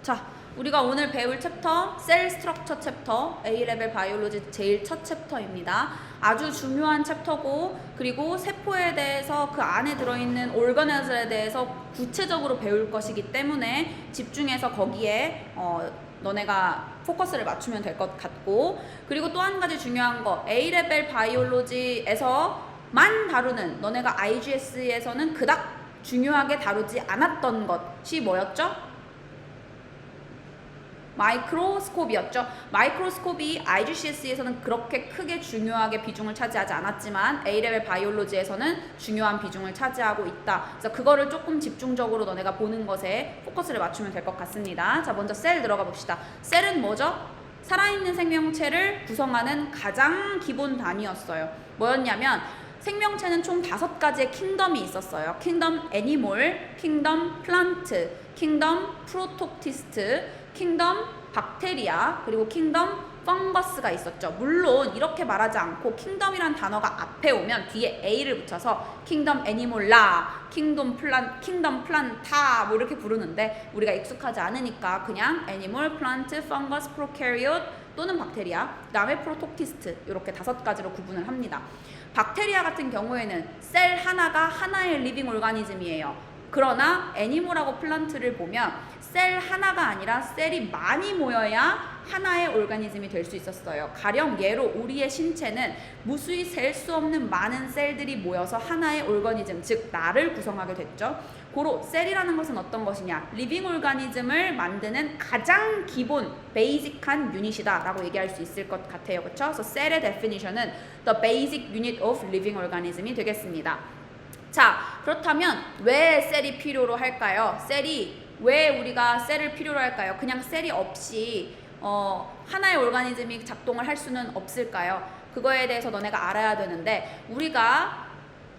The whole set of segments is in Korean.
자, 우리가 오늘 배울 챕터 셀 스트럭처 챕터 A레벨 바이올로지 제일 첫 챕터입니다. 아주 중요한 챕터고 그리고 세포에 대해서 그 안에 들어있는 오르가네즈에 대해서 구체적으로 배울 것이기 때문에 집중해서 거기에 너네가 포커스를 맞추면 될 것 같고, 그리고 또 한 가지 중요한 거 A레벨 바이올로지에서만 다루는 너네가 IGS에서는 그닥 중요하게 다루지 않았던 것이 뭐였죠? 마이크로스콥이었죠. 마이크로스콥이 IGCSE에서는 그렇게 크게 중요하게 비중을 차지하지 않았지만 A레벨 바이올로지에서는 중요한 비중을 차지하고 있다. 그래서 그거를 조금 집중적으로 너네가 보는 것에 포커스를 맞추면 될 것 같습니다. 자, 먼저 셀 들어가 봅시다. 셀은 뭐죠? 살아있는 생명체를 구성하는 가장 기본 단위였어요. 뭐였냐면 생명체는 총 5가지의 킹덤이 있었어요. 킹덤 애니몰, 킹덤 플란트, 킹덤 프로토티스트, 킹덤 박테리아, 그리고 킹덤 펑거스가 있었죠. 물론 이렇게 말하지 않고 킹덤이란 단어가 앞에 오면 뒤에 A를 붙여서 킹덤 애니몰라, 킹덤 플란타 뭐 이렇게 부르는데 우리가 익숙하지 않으니까 그냥 애니몰, 플란트, 펑거스, 프로캐리엇 또는 박테리아, 그 다음에 프로토티스트 이렇게 5가지로 구분을 합니다. 박테리아 같은 경우에는 셀 하나가 하나의 리빙 오르가니즘이에요. 그러나 애니몰하고 플란트를 보면 셀 하나가 아니라 셀이 많이 모여야 하나의 오르가니즘이 될 수 있었어요. 가령 예로 우리의 신체는 무수히 셀 수 없는 많은 셀들이 모여서 하나의 오르가니즘, 즉 나를 구성하게 됐죠. 고로 셀이라는 것은 어떤 것이냐? 리빙 오르가니즘을 만드는 가장 기본, 베이직한 유닛이다 라고 얘기할 수 있을 것 같아요. 그렇죠? 그래서 셀의 데피니션은 the basic unit of living organism이 되겠습니다. 자, 그렇다면 왜 셀이 필요로 할까요? 왜 우리가 셀을 필요로 할까요? 그냥 셀이 없이 하나의 오르가니즘이 작동을 할 수는 없을까요? 그거에 대해서 너네가 알아야 되는데, 우리가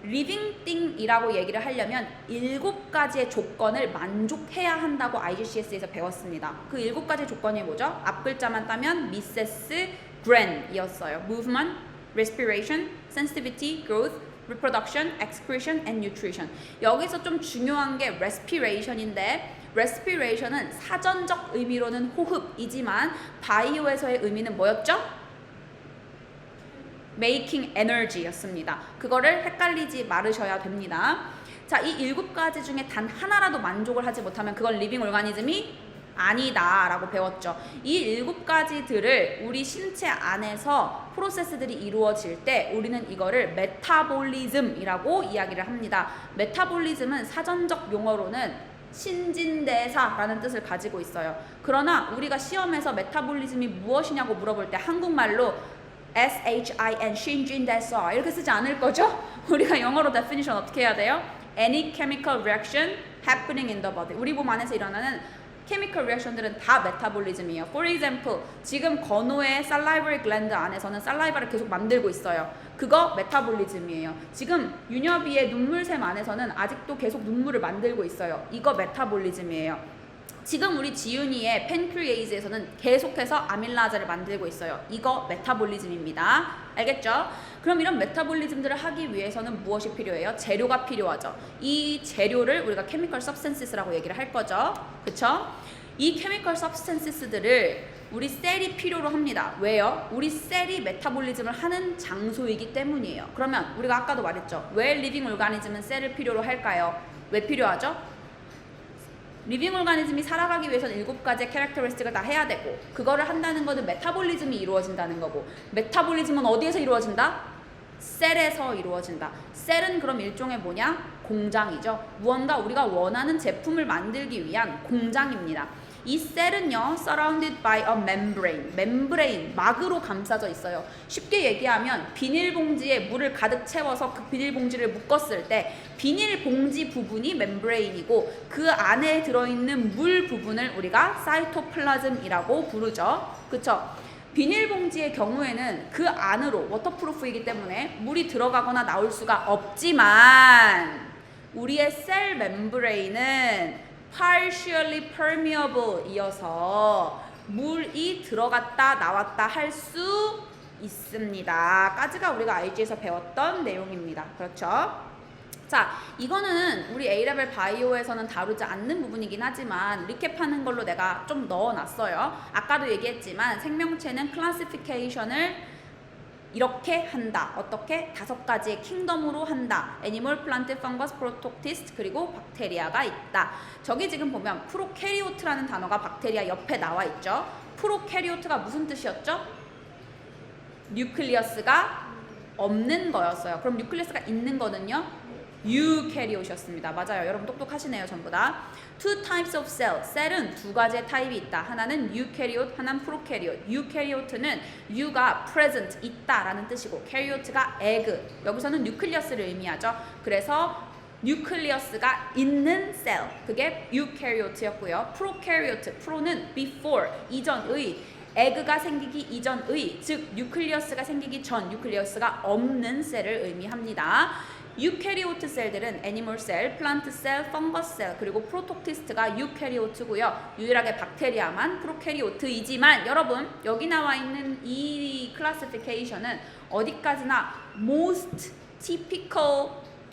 living thing이라고 얘기를 하려면 7가지의 조건을 만족해야 한다고 IGCS에서 배웠습니다. 그 7가지 조건이 뭐죠? 앞글자만 따면 미세스 그랜이었어요. movement, respiration, sensitivity, growth, reproduction, excretion, and nutrition. 여기서 좀 중요한 게 respiration인데, respiration은 사전적 의미로는 호흡이지만 바이오에서의 의미는 뭐였죠? making energy였습니다. 그거를 헷갈리지 말으셔야 됩니다. 자, 이 7가지 중에 단 하나라도 만족을 하지 못하면 그건 리빙 오르가니즘이 아니다 라고 배웠죠. 이 7가지들을 우리 신체 안에서 프로세스들이 이루어질 때 우리는 이거를 메타볼리즘이라고 이야기를 합니다. 메타볼리즘은 사전적 용어로는 신진대사라는 뜻을 가지고 있어요. 그러나 우리가 시험에서 메타볼리즘이 무엇이냐고 물어볼 때 한국말로 SHIN 신진대사 이렇게 쓰지 않을 거죠? 우리가 영어로 definition 어떻게 해야 돼요? Any chemical reaction happening in the body. 우리 몸 안에서 일어나는 케미컬 리액션들은 다 메타볼리즘이에요. For example, 지금 건호의 salivary gland 안에서는 살라이바를 계속 만들고 있어요. 그거 메타볼리즘이에요. 지금 윤여비의 눈물샘 안에서는 아직도 계속 눈물을 만들고 있어요. 이거 메타볼리즘이에요. 지금 우리 지윤이의 팬크리에이즈에서는 계속해서 아밀라제를 만들고 있어요. 이거 메타볼리즘입니다. 알겠죠? 그럼 이런 메타볼리즘들을 하기 위해서는 무엇이 필요해요? 재료가 필요하죠. 이 재료를 우리가 케미컬 서브스탄시스라고 얘기를 할 거죠. 그쵸? 이 케미컬 서브스탄시스들을 우리 셀이 필요로 합니다. 왜요? 우리 셀이 메타볼리즘을 하는 장소이기 때문이에요. 그러면 우리가 아까도 말했죠. 왜 리빙 오르가니즘은 셀을 필요로 할까요? 왜 필요하죠? 리빙 오르가니즘이 살아가기 위해서는 7가지의 캐릭터리스틱을 다 해야 되고, 그거를 한다는 것은 메타볼리즘이 이루어진다는 거고, 메타볼리즘은 어디에서 이루어진다? 셀에서 이루어진다. 셀은 그럼 일종의 뭐냐? 공장이죠. 무언가 우리가 원하는 제품을 만들기 위한 공장입니다. 이 셀은요, surrounded by a membrane, 막으로 감싸져 있어요. 쉽게 얘기하면 비닐봉지에 물을 가득 채워서 그 비닐봉지를 묶었을 때 비닐봉지 부분이 membrane이고 그 안에 들어있는 물 부분을 우리가 사이토플라즘이라고 부르죠. 그쵸? 비닐봉지의 경우에는 그 안으로 워터프루프이기 때문에 물이 들어가거나 나올 수가 없지만 우리의 셀 멤브레인은 partially permeable 이어서 물이 들어갔다 나왔다 할 수 있습니다. 까지가 우리가 IG에서 배웠던 내용입니다. 그렇죠? 자, 이거는 우리 A레벨 바이오에서는 다루지 않는 부분이긴 하지만 리캡하는 걸로 내가 좀 넣어놨어요. 아까도 얘기했지만 생명체는 클래시피케이션을 이렇게 한다. 어떻게? 5가지의 킹덤으로 한다. 애니멀, 플란트, 펑거스, 프로토티스트 그리고 박테리아가 있다. 저기 지금 보면 프로캐리오트라는 단어가 박테리아 옆에 나와 있죠. 프로캐리오트가 무슨 뜻이었죠? 뉴클리어스가 없는 거였어요. 그럼 뉴클리어스가 있는 거는요? 유캐리오트였습니다. 맞아요. 여러분 똑똑하시네요. 전부 다. Two types of cell. 셀은 2가지의 타입이 있다. 하나는 유캐리오트, 하나는 프로캐리오트. 유캐리오트는 유가 present, 있다라는 뜻이고 캐리오트가 egg. 여기서는 뉴클리어스를 의미하죠. 그래서 뉴클리어스가 있는 셀. 그게 유캐리오트였고요. 프로캐리오트. 프로는 before, 이전의. 에그가 생기기 이전의, 즉 뉴클리어스가 생기기 전, 뉴클리어스가 없는 셀을 의미합니다. 유캐리오트 셀들은 애니멀 셀, 플란트 셀, 펑거스 셀, 그리고 프로토티스트가 유캐리오트고요. 유일하게 박테리아만 프로캐리오트이지만 여러분 여기 나와 있는 이 클래시피케이션은 어디까지나 most typical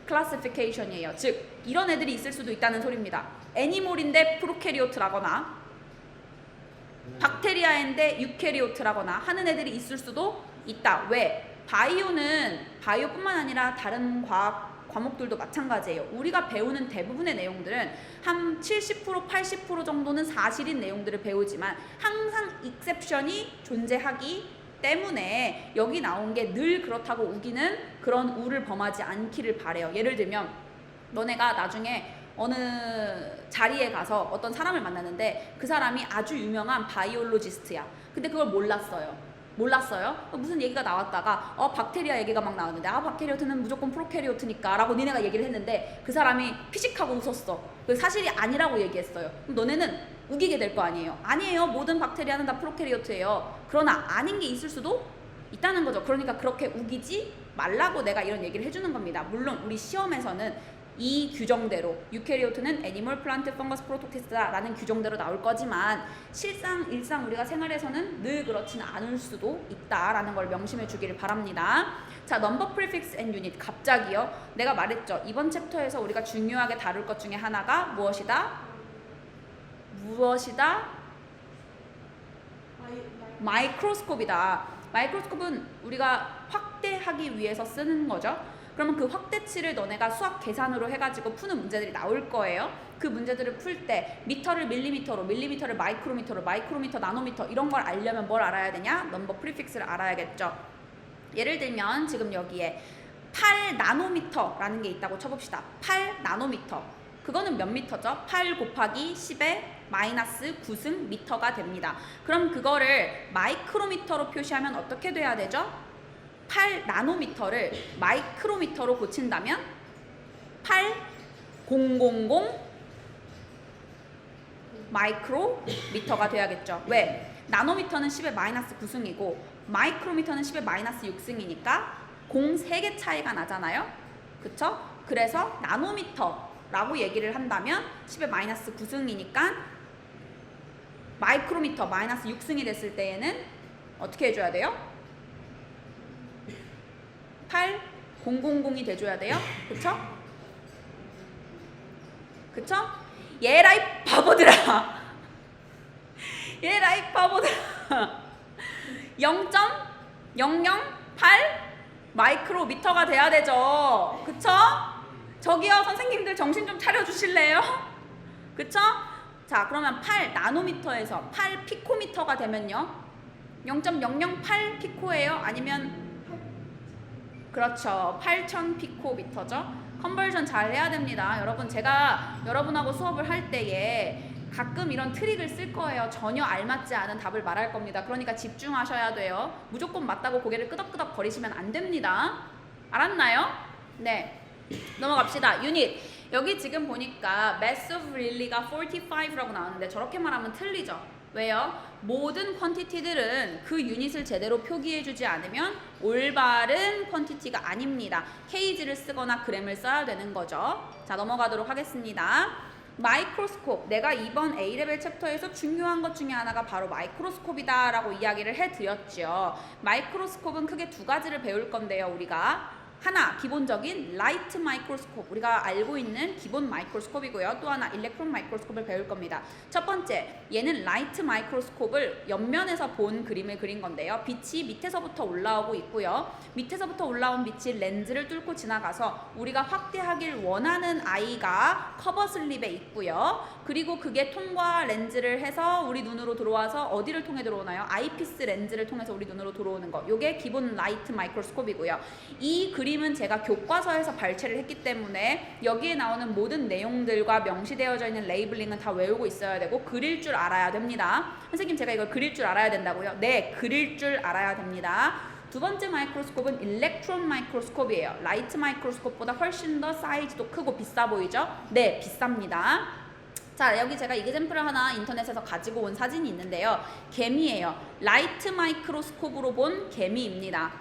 classification이에요. 즉 이런 애들이 있을 수도 있다는 소리입니다. 애니멀인데 프로캐리오트라거나 박테리아인데 유캐리오트라거나 하는 애들이 있을 수도 있다. 왜? 바이오는 바이오뿐만 아니라 다른 과목들도 마찬가지예요. 우리가 배우는 대부분의 내용들은 한 70%, 80% 정도는 사실인 내용들을 배우지만 항상 익셉션이 존재하기 때문에 여기 나온 게 늘 그렇다고 우기는 그런 우를 범하지 않기를 바래요. 예를 들면 너네가 나중에 어느 자리에 가서 어떤 사람을 만났는데 그 사람이 아주 유명한 바이올로지스트야. 근데 그걸 몰랐어요? 무슨 얘기가 나왔다가 박테리아 얘기가 막 나왔는데 박테리오트는 무조건 프로캐리오트니까 라고 니네가 얘기를 했는데 그 사람이 피식하고 웃었어. 그 사실이 아니라고 얘기했어요. 그럼 너네는 우기게 될 거 아니에요. 아니에요. 모든 박테리아는 다 프로캐리오트예요. 그러나 아닌 게 있을 수도 있다는 거죠. 그러니까 그렇게 우기지 말라고 내가 이런 얘기를 해주는 겁니다. 물론 우리 시험에서는 이 규정대로 유캐리오트는 애니멀, 플란트, 펑거스, 프로토티스트라는 규정대로 나올 거지만 일상 우리가 생활에서는 늘 그렇지는 않을 수도 있다라는 걸 명심해 주기를 바랍니다. 자, 넘버 프리픽스 앤 유닛. 갑자기요. 내가 말했죠. 이번 챕터에서 우리가 중요하게 다룰 것 중에 하나가 무엇이다? 마이크로스콥이다. 마이크로스콥은 우리가 확대하기 위해서 쓰는 거죠. 그러면 그 확대치를 너네가 수학 계산으로 해가지고 푸는 문제들이 나올 거예요. 그 문제들을 풀 때 미터를 밀리미터로, 밀리미터를 마이크로미터로, 마이크로미터, 나노미터 이런 걸 알려면 뭘 알아야 되냐? 넘버 프리픽스를 알아야겠죠. 예를 들면 지금 여기에 8나노미터라는 게 있다고 쳐봅시다. 8나노미터. 그거는 몇 미터죠? 8 곱하기 10의 마이너스 9승 미터가 됩니다. 그럼 그거를 마이크로미터로 표시하면 어떻게 돼야 되죠? 8나노미터를 마이크로미터로 고친다면 8,000 마이크로미터가 돼야겠죠. 왜? 나노미터는 10의 마이너스 9승이고 마이크로미터는 10의 마이너스 6승이니까 3개 차이가 나잖아요. 그쵸? 그래서 나노미터라고 얘기를 한다면 10의 마이너스 9승이니까 마이크로미터 마이너스 6승이 됐을 때에는 어떻게 해줘야 돼요? 8,000이 돼줘야 돼요. 그쵸? 얘라 이 바보들아. 얘라 이 바보들아. 0.008 마이크로미터가 돼야 되죠. 그쵸? 저기요 선생님들 정신 좀 차려주실래요? 그쵸? 자 그러면 8나노미터에서 8피코미터가 되면요 0.008 피코예요? 아니면 그렇죠. 8,000 피코미터죠. 컨버전 잘 해야 됩니다. 여러분 제가 여러분하고 수업을 할 때에 가끔 이런 트릭을 쓸 거예요. 전혀 알맞지 않은 답을 말할 겁니다. 그러니까 집중하셔야 돼요. 무조건 맞다고 고개를 끄덕끄덕 거리시면 안 됩니다. 알았나요? 네. 넘어갑시다. 유닛. 여기 지금 보니까 mass of really가 45라고 나오는데 저렇게 말하면 틀리죠. 왜요? 모든 퀀티티들은 그 유닛을 제대로 표기해주지 않으면 올바른 퀀티티가 아닙니다. kg를 쓰거나 g을 써야 되는 거죠. 자 넘어가도록 하겠습니다. 마이크로스콥. 내가 이번 A레벨 챕터에서 중요한 것 중에 하나가 바로 마이크로스콥이다 라고 이야기를 해드렸죠. 마이크로스콥은 크게 2가지를 배울 건데요. 우리가 하나 기본적인 라이트 마이크로스콥, 우리가 알고 있는 기본 마이크로스콥이고요. 또 하나 일렉트론 마이크로스콥을 배울 겁니다. 첫 번째, 얘는 라이트 마이크로스콥을 옆면에서 본 그림을 그린 건데요. 빛이 밑에서부터 올라오고 있고요. 밑에서부터 올라온 빛이 렌즈를 뚫고 지나가서 우리가 확대하길 원하는 아이가 커버 슬립에 있고요. 그리고 그게 통과 렌즈를 해서 우리 눈으로 들어와서 어디를 통해 들어오나요? 아이피스 렌즈를 통해서 우리 눈으로 들어오는 거. 요게 기본 라이트 마이크로스콥이고요. 이 그림은 제가 교과서에서 발췌를 했기 때문에 여기에 나오는 모든 내용들과 명시되어져 있는 레이블링은 다 외우고 있어야 되고 그릴 줄 알아야 됩니다. 선생님, 제가 이걸 그릴 줄 알아야 된다고요? 네, 그릴 줄 알아야 됩니다. 두 번째 마이크로스콥은 일렉트론 마이크로스콥이에요. 라이트 마이크로스콥보다 훨씬 더 사이즈도 크고 비싸 보이죠? 네, 비쌉니다. 자, 여기 제가 이그젬플을 하나 인터넷에서 가지고 온 사진이 있는데요. 개미예요. 라이트 마이크로스콥으로 본 개미입니다.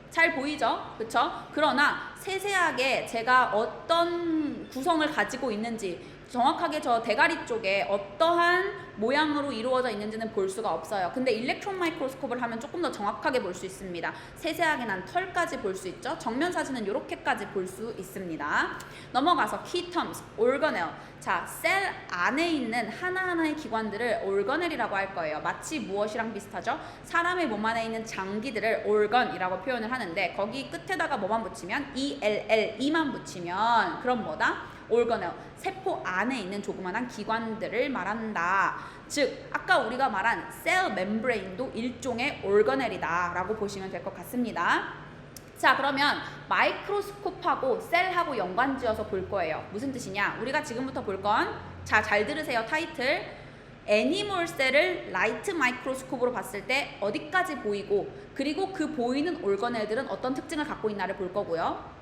잘 보이죠? 그쵸? 그러나 세세하게 제가 어떤 구성을 가지고 있는지, 정확하게 저 대가리 쪽에 어떠한 모양으로 이루어져 있는지는 볼 수가 없어요. 근데 일렉트론 마이크로스콥을 하면 조금 더 정확하게 볼 수 있습니다. 세세하게 난 털까지 볼 수 있죠. 정면 사진은 이렇게까지 볼 수 있습니다. 넘어가서 key terms, organelle. 자, 셀 안에 있는 하나하나의 기관들을 organelle이라고 할 거예요. 마치 무엇이랑 비슷하죠? 사람의 몸 안에 있는 장기들을 organ이라고 표현을 하는데 거기 끝에다가 뭐만 붙이면 ELLE만 붙이면 그럼 뭐다? organelle, 세포 안에 있는 조그만한 기관들을 말한다. 즉, 아까 우리가 말한 셀 멤브레인도 일종의 organelle이다 라고 보시면 될 것 같습니다. 자, 그러면 마이크로스콥하고 셀하고 연관지어서 볼 거예요. 무슨 뜻이냐? 우리가 지금부터 볼 건, 자, 잘 들으세요. 타이틀. 애니멀 셀을 라이트 마이크로스콥으로 봤을 때 어디까지 보이고, 그리고 그 보이는 organelle들은 어떤 특징을 갖고 있나를 볼 거고요.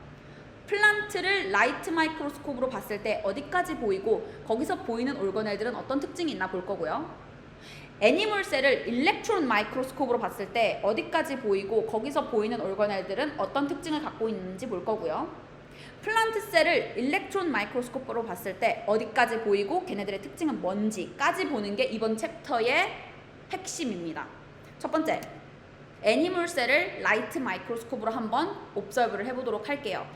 플란트를 라이트 마이크로스콥으로 봤을 때 어디까지 보이고 거기서 보이는 organelle들은 어떤 특징이 있나 볼 거고요. 애니멀 셀을 일렉트론 마이크로스콥으로 봤을 때 어디까지 보이고 거기서 보이는 organelle들은 어떤 특징을 갖고 있는지 볼 거고요. 플란트 셀을 일렉트론 마이크로스콥으로 봤을 때 어디까지 보이고 걔네들의 특징은 뭔지까지 보는 게 이번 챕터의 핵심입니다. 첫 번째, 애니멀 셀을 라이트 마이크로스콥으로 한번 옵저브를 해보도록 할게요.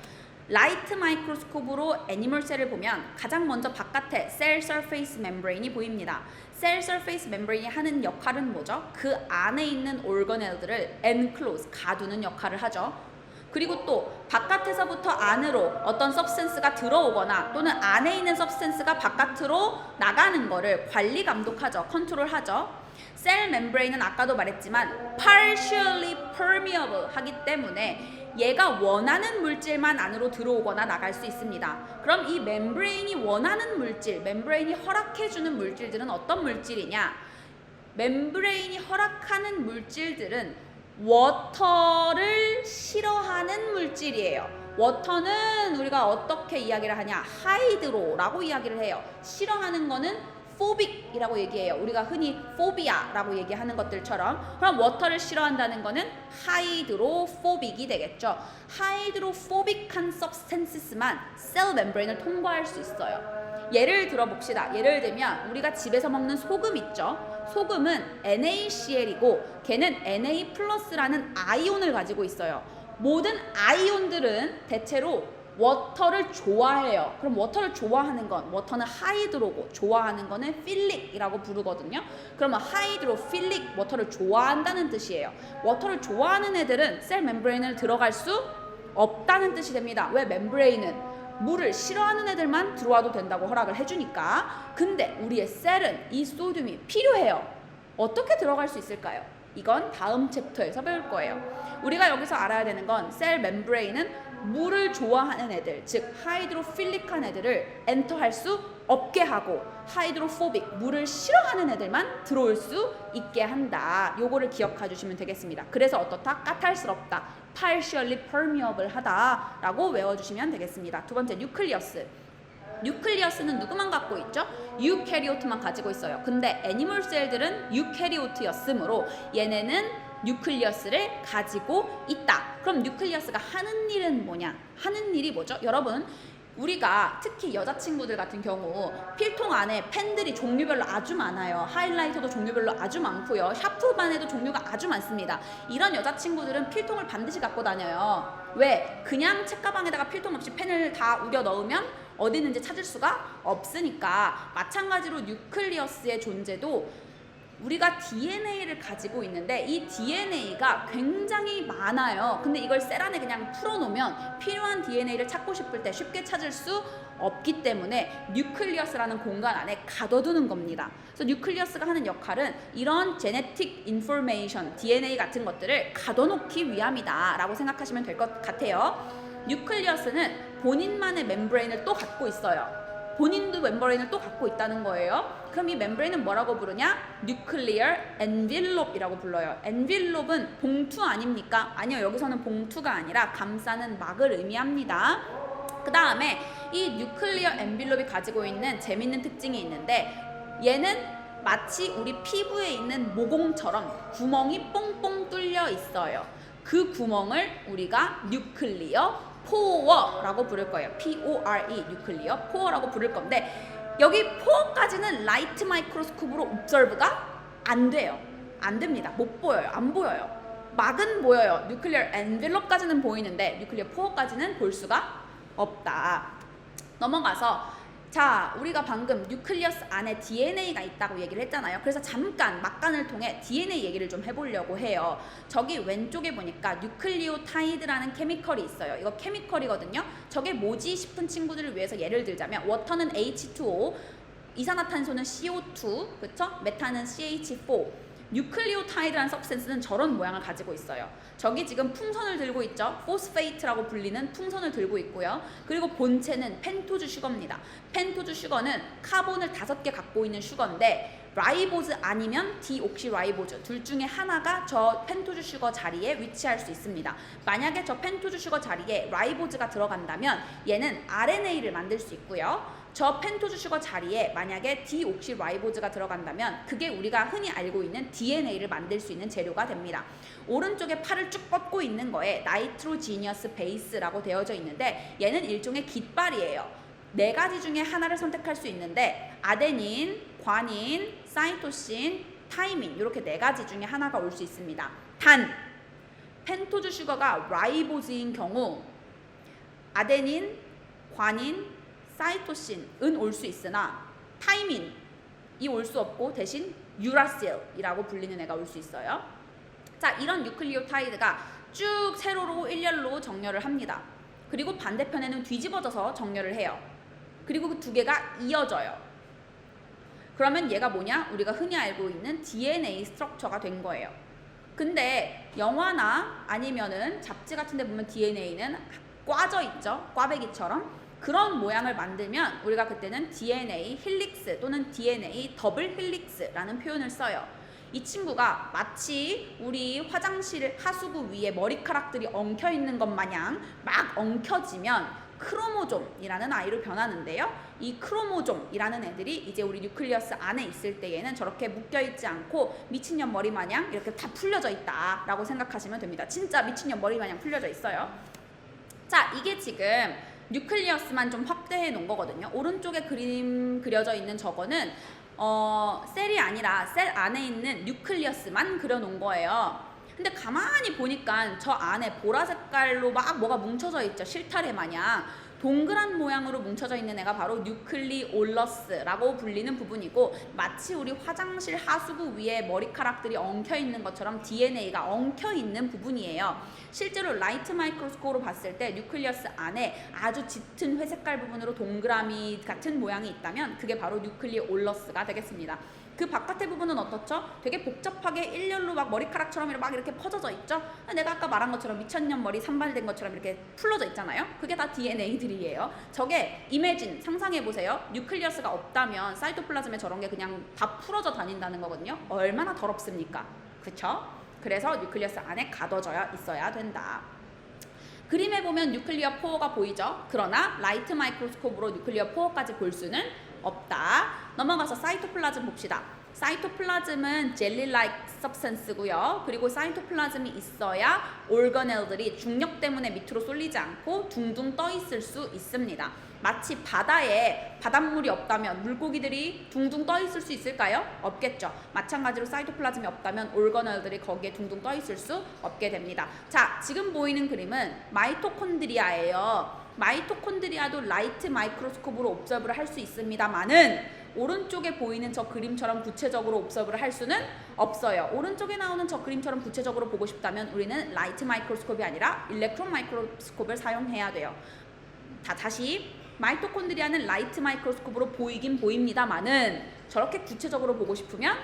라이트 마이크로스콥으로 애니멀 셀을 보면 가장 먼저 바깥에 셀 서페이스 멤브레인이 보입니다. 셀 서페이스 멤브레인이 하는 역할은 뭐죠? 그 안에 있는 organelle들을 enclose, 가두는 역할을 하죠. 그리고 또 바깥에서부터 안으로 어떤 substance가 들어오거나 또는 안에 있는 substance가 바깥으로 나가는 거를 관리 감독하죠. 컨트롤하죠. 셀 멤브레인은 아까도 말했지만 partially permeable 하기 때문에 얘가 원하는 물질만 안으로 들어오거나 나갈 수 있습니다. 그럼 이 멤브레인이 원하는 물질, 멤브레인이 허락해주는 물질들은 어떤 물질이냐? 멤브레인이 허락하는 물질들은 워터를 싫어하는 물질이에요. 워터는 우리가 어떻게 이야기를 하냐? 하이드로라고 이야기를 해요. 싫어하는 거는 포빅이라고 얘기해요. 우리가 흔히 포비아라고 얘기하는 것들처럼. 그럼 워터를 싫어한다는 거는 하이드로포빅이 되겠죠. 하이드로포빅한 substances만 셀 멤브레인을 통과할 수 있어요. 예를 들어 봅시다. 예를 들면 우리가 집에서 먹는 소금 있죠. 소금은 NaCl이고 걔는 Na+라는 아이온을 가지고 있어요. 모든 아이온들은 대체로 워터를 좋아해요. 그럼 워터를 좋아하는 건, 워터는 하이드로고 좋아하는 거는 필릭이라고 부르거든요. 그러면 하이드로필릭, 워터를 좋아한다는 뜻이에요. 워터를 좋아하는 애들은 셀 멤브레인을 들어갈 수 없다는 뜻이 됩니다. 왜? 멤브레인은 물을 싫어하는 애들만 들어와도 된다고 허락을 해주니까. 근데 우리의 셀은 이 소듐이 필요해요. 어떻게 들어갈 수 있을까요? 이건 다음 챕터에서 배울 거예요. 우리가 여기서 알아야 되는 건 셀 멤브레인은 물을 좋아하는 애들, 즉 하이드로필릭한 애들을 엔터할 수 없게 하고 하이드로포빅, 물을 싫어하는 애들만 들어올 수 있게 한다. 요거를 기억해 주시면 되겠습니다. 그래서 어떻다? 까탈스럽다. partially permeable 하다라고 외워주시면 되겠습니다. 두 번째, 뉴클리어스. 뉴클리어스는 누구만 갖고 있죠? 유캐리오트만 가지고 있어요. 근데 애니멀 셀들은 유캐리오트였으므로 얘네는 뉴클리어스를 가지고 있다. 그럼 뉴클리어스가 하는 일은 뭐냐? 하는 일이 뭐죠? 여러분, 우리가 특히 여자친구들 같은 경우 필통 안에 펜들이 종류별로 아주 많아요. 하이라이터도 종류별로 아주 많고요. 샤프반에도 종류가 아주 많습니다. 이런 여자친구들은 필통을 반드시 갖고 다녀요. 왜? 그냥 책가방에다가 필통 없이 펜을 다 우겨 넣으면 어디 있는지 찾을 수가 없으니까. 마찬가지로 뉴클리어스의 존재도 우리가 DNA를 가지고 있는데 이 DNA가 굉장히 많아요. 근데 이걸 셀 안에 그냥 풀어놓으면 필요한 DNA를 찾고 싶을 때 쉽게 찾을 수 없기 때문에 뉴클리어스라는 공간 안에 가둬두는 겁니다. 그래서 뉴클리어스가 하는 역할은 이런 제네틱 인포메이션, DNA 같은 것들을 가둬놓기 위함이다 라고 생각하시면 될 것 같아요. 뉴클리어스는 본인만의 멤브레인을 또 갖고 있어요. 본인도 멤브레인을 또 갖고 있다는 거예요. 그럼 이 멤브레인은 뭐라고 부르냐? Nuclear Envelope이라고 불러요. Envelope은 봉투 아닙니까? 아니요, 여기서는 봉투가 아니라 감싸는 막을 의미합니다. 그 다음에 이 Nuclear Envelope이 가지고 있는 재밌는 특징이 있는데 얘는 마치 우리 피부에 있는 모공처럼 구멍이 뽕뽕 뚫려 있어요. 그 구멍을 우리가 뉴클리어 포어라고 부를 거예요. P-O-R-E, 뉴클리어 포어라고 부를 건데 여기 포어까지는 라이트 마이크로스코프로 옵저브가 안 돼요. 안 됩니다. 못 보여요. 안 보여요. 막은 보여요. 뉴클리어 엔벨롭까지는 보이는데 뉴클리어 포어까지는 볼 수가 없다. 넘어가서 자, 우리가 방금 뉴클리어스 안에 DNA가 있다고 얘기를 했잖아요. 그래서 잠깐 막간을 통해 DNA 얘기를 좀 해보려고 해요. 저기 왼쪽에 보니까 뉴클리오타이드라는 케미컬이 있어요. 이거 케미컬이거든요. 저게 뭐지 싶은 친구들을 위해서 예를 들자면 워터는 H2O, 이산화탄소는 CO2, 그쵸? 메탄은 CH4. 뉴클리오타이드라는 서브스텐스는 저런 모양을 가지고 있어요. 저기 지금 풍선을 들고 있죠. 포스페이트라고 불리는 풍선을 들고 있고요. 그리고 본체는 펜토즈 슈거입니다. 펜토즈 슈거는 카본을 5개 갖고 있는 슈거인데 라이보즈 아니면 디옥시라이보즈 둘 중에 하나가 저 펜토즈 슈거 자리에 위치할 수 있습니다. 만약에 저 펜토즈 슈거 자리에 라이보즈가 들어간다면 얘는 RNA를 만들 수 있고요. 저 펜토즈 슈거 자리에 만약에 디옥시라이보즈가 들어간다면 그게 우리가 흔히 알고 있는 DNA를 만들 수 있는 재료가 됩니다. 오른쪽에 팔을 쭉 뻗고 있는 거에 나이트로지니어스 베이스라고 되어져 있는데 얘는 일종의 깃발이에요. 4가지 중에 하나를 선택할 수 있는데 아데닌, 관인, 사이토신, 타이민 이렇게 4가지 중에 하나가 올 수 있습니다. 단 펜토즈 슈거가 라이보즈인 경우 아데닌, 관인, 사이토신은 올 수 있으나 타이민이 올 수 없고 대신 유라실이라고 불리는 애가 올 수 있어요. 자, 이런 뉴클리오타이드가 쭉 세로로 일렬로 정렬을 합니다. 그리고 반대편에는 뒤집어져서 정렬을 해요. 그리고 그 2개가 이어져요. 그러면 얘가 뭐냐? 우리가 흔히 알고 있는 DNA 스트럭처가 된 거예요. 근데 영화나 아니면은 잡지 같은 데 보면 DNA는 꽈져 있죠. 꽈배기처럼. 그런 모양을 만들면 우리가 그때는 DNA 힐릭스 또는 DNA 더블 힐릭스라는 표현을 써요. 이 친구가 마치 우리 화장실 하수구 위에 머리카락들이 엉켜 있는 것 마냥 막 엉켜지면 크로모좀이라는 아이로 변하는데요. 이 크로모좀이라는 애들이 이제 우리 뉴클리어스 안에 있을 때에는 저렇게 묶여있지 않고 미친년 머리 마냥 이렇게 다 풀려져 있다라고 생각하시면 됩니다. 진짜 미친년 머리 마냥 풀려져 있어요. 자, 이게 지금 뉴클리어스만 좀 확대해 놓은 거거든요. 오른쪽에 그림 그려져 있는 저거는 셀이 아니라 셀 안에 있는 뉴클리어스만 그려놓은 거예요. 근데 가만히 보니까 저 안에 보라 색깔로 막 뭐가 뭉쳐져 있죠. 실타래 마냥. 동그란 모양으로 뭉쳐져 있는 애가 바로 뉴클리올러스라고 불리는 부분이고 마치 우리 화장실 하수구 위에 머리카락들이 엉켜 있는 것처럼 DNA가 엉켜 있는 부분이에요. 실제로 라이트 마이크로스코프로 봤을 때 뉴클리어스 안에 아주 짙은 회색깔 부분으로 동그라미 같은 모양이 있다면 그게 바로 뉴클리올러스가 되겠습니다. 그 바깥의 부분은 어떻죠? 되게 복잡하게 일렬로 막 머리카락처럼 막 이렇게 퍼져져 있죠? 내가 아까 말한 것처럼 미천년 머리 산발된 것처럼 이렇게 풀러져 있잖아요? 그게 다 DNA들이에요. 저게 이매진, 상상해보세요. 뉴클리어스가 없다면 사이토플라즘에 저런 게 그냥 다 풀어져 다닌다는 거거든요. 얼마나 더럽습니까? 그쵸? 그래서 뉴클리어스 안에 가둬져 있어야 된다. 그림에 보면 뉴클리어 포어가 보이죠? 그러나 라이트 마이크로스코프로 뉴클리어 포어까지 볼 수는 없다. 넘어가서 사이토플라즘 봅시다. 사이토플라즘은 젤리-like substance고요. 그리고 사이토플라즘이 있어야 organelle들이 중력 때문에 밑으로 쏠리지 않고 둥둥 떠 있을 수 있습니다. 마치 바다에 바닷물이 없다면 물고기들이 둥둥 떠 있을 수 있을까요? 없겠죠. 마찬가지로 사이토플라즘이 없다면 organelle들이 거기에 둥둥 떠 있을 수 없게 됩니다. 자, 지금 보이는 그림은 마이토콘드리아예요. 마이토콘드리아도 라이트 마이크로스코프로 옵저브를 할 수 있습니다만은 오른쪽에 보이는 저 그림처럼 구체적으로 옵저브를 할 수는 없어요. 오른쪽에 나오는 저 그림처럼 구체적으로 보고 싶다면 우리는 라이트 마이크로스코프이 아니라 일렉트론 마이크로스코프를 사용해야 돼요. 다시 마이토콘드리아는 라이트 마이크로스코프로 보이긴 보입니다만은 저렇게 구체적으로 보고 싶으면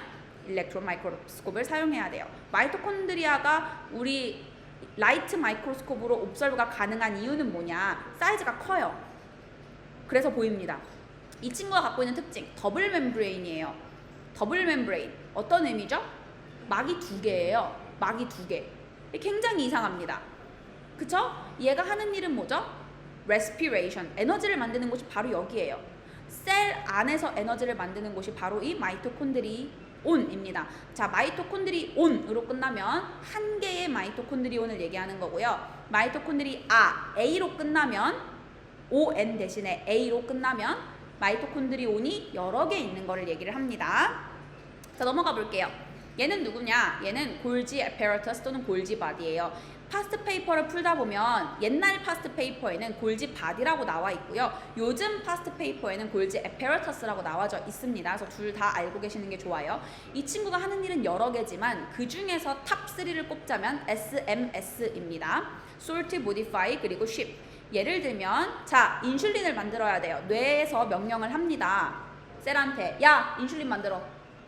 일렉트론 마이크로스코프를 사용해야 돼요. 마이토콘드리아가 우리 라이트 마이크로스코프로 옵저브가 가능한 이유는 뭐냐? 사이즈가 커요. 그래서 보입니다. 이 친구가 갖고 있는 특징, 더블 멤브레인이에요. 더블 멤브레인. 어떤 의미죠? 막이 2개예요. 막이 2개. 굉장히 이상합니다. 그쵸? 얘가 하는 일은 뭐죠? respiration. 에너지를 만드는 곳이 바로 여기예요. 셀 안에서 에너지를 만드는 곳이 바로 이 마이토콘드리온입니다. 자, 마이토콘드리온으로 끝나면 한 개의 마이토콘드리온을 얘기하는 거고요. 마이토콘드리아, A로 끝나면 ON 대신에 A로 끝나면 마이토콘드리온이 여러 개 있는 거를 얘기를 합니다. 자, 넘어가 볼게요. 얘는 누구냐? 얘는 골지 apparatus 또는 골지 바디예요. 파스트 페이퍼를 풀다 보면 옛날 파스트 페이퍼에는 골지 바디라고 나와 있고요. 요즘 파스트 페이퍼에는 골지 apparatus라고 나와져 있습니다. 그래서 둘 다 알고 계시는 게 좋아요. 이 친구가 하는 일은 여러 개지만 그 중에서 탑 3를 꼽자면 SMS입니다. Sort, Modify, 그리고 Ship. 예를 들면 자, 인슐린을 만들어야 돼요. 뇌에서 명령을 합니다. 셀한테 야, 인슐린 만들어.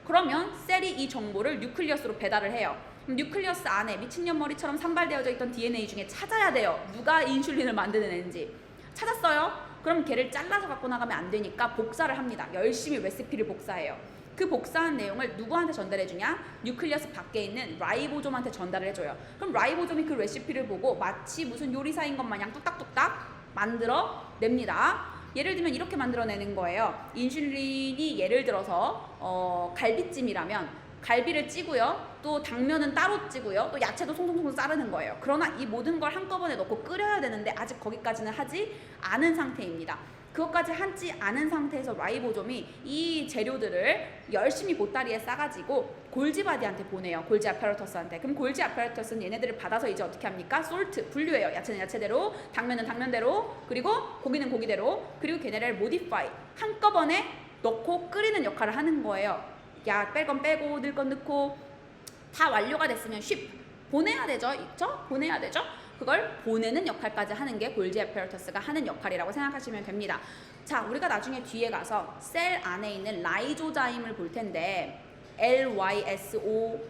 그러면 셀이 이 정보를 뉴클리어스로 배달을 해요. 그럼 뉴클리어스 안에 미친년머리처럼 산발되어져 있던 DNA 중에 찾아야 돼요. 누가 인슐린을 만드는 애인지. 찾았어요? 그럼 걔를 잘라서 갖고 나가면 안 되니까 복사를 합니다. 열심히 레시피를 복사해요. 그 복사한 내용을 누구한테 전달해 주냐? 뉴클리어스 밖에 있는 라이보좀한테 전달을 해줘요. 그럼 라이보좀이 그 레시피를 보고 마치 무슨 요리사인 것 마냥 뚝딱뚝딱 만들어 냅니다. 예를 들면 이렇게 만들어내는 거예요. 인슐린이 예를 들어서 갈비찜이라면 갈비를 찌고요. 또 당면은 따로 찌고요. 또 야채도 송송송 자르는 거예요. 그러나 이 모든 걸 한꺼번에 넣고 끓여야 되는데 아직 거기까지는 하지 않은 상태입니다. 그것까지 하지 않은 상태에서 라이보좀이 이 재료들을 열심히 보따리에 싸가지고 골지바디한테 보내요. 골지 아파라터스한테. 그럼 골지 아파라터스는 얘네들을 받아서 이제 어떻게 합니까? 솔트, 분류해요. 야채는 야채대로, 당면은 당면대로, 그리고 고기는 고기대로, 그리고 걔네를 모디파이, 한꺼번에 넣고 끓이는 역할을 하는 거예요. 야, 뺄 건 빼고, 넣을 건 넣고, 다 완료가 됐으면 쉽 보내야 되죠. 있죠? 보내야 되죠? 그걸 보내는 역할까지 하는 게 골지 애퍼러터스가 하는 역할이라고 생각하시면 됩니다. 자, 우리가 나중에 뒤에 가서 셀 안에 있는 라이조자임을 볼 텐데 LYSO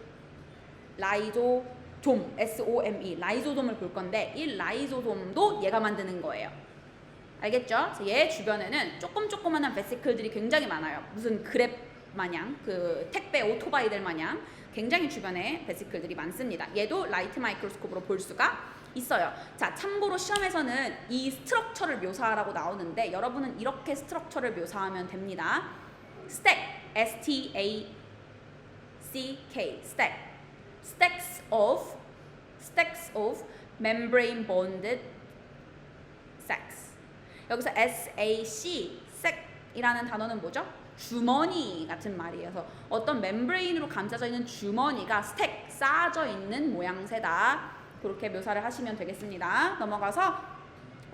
라이조좀 SOME 라이조솜을 볼 건데 이 라이조솜도 얘가 만드는 거예요. 알겠죠? 얘 주변에는 조그만한 베시클들이 굉장히 많아요. 무슨 그랩 마냥 그 택배 오토바이들 마냥 굉장히 주변에 베시클들이 많습니다. 얘도 라이트 마이크로스코프로 볼 수가 있어요. 자, 참고로 시험에서는 이 스트럭처를 묘사하라고 나오는데 여러분은 이렇게 스트럭처를 묘사하면 됩니다. stack, S-T-A-C-K, stack, stacks of membrane bonded sacks. 여기서 SAC, sack이라는 단어는 뭐죠? 주머니 같은 말이에요. 그래서 어떤 멤브레인으로 감싸져 있는 주머니가 스택, 쌓아져 있는 모양새다. 그렇게 묘사를 하시면 되겠습니다. 넘어가서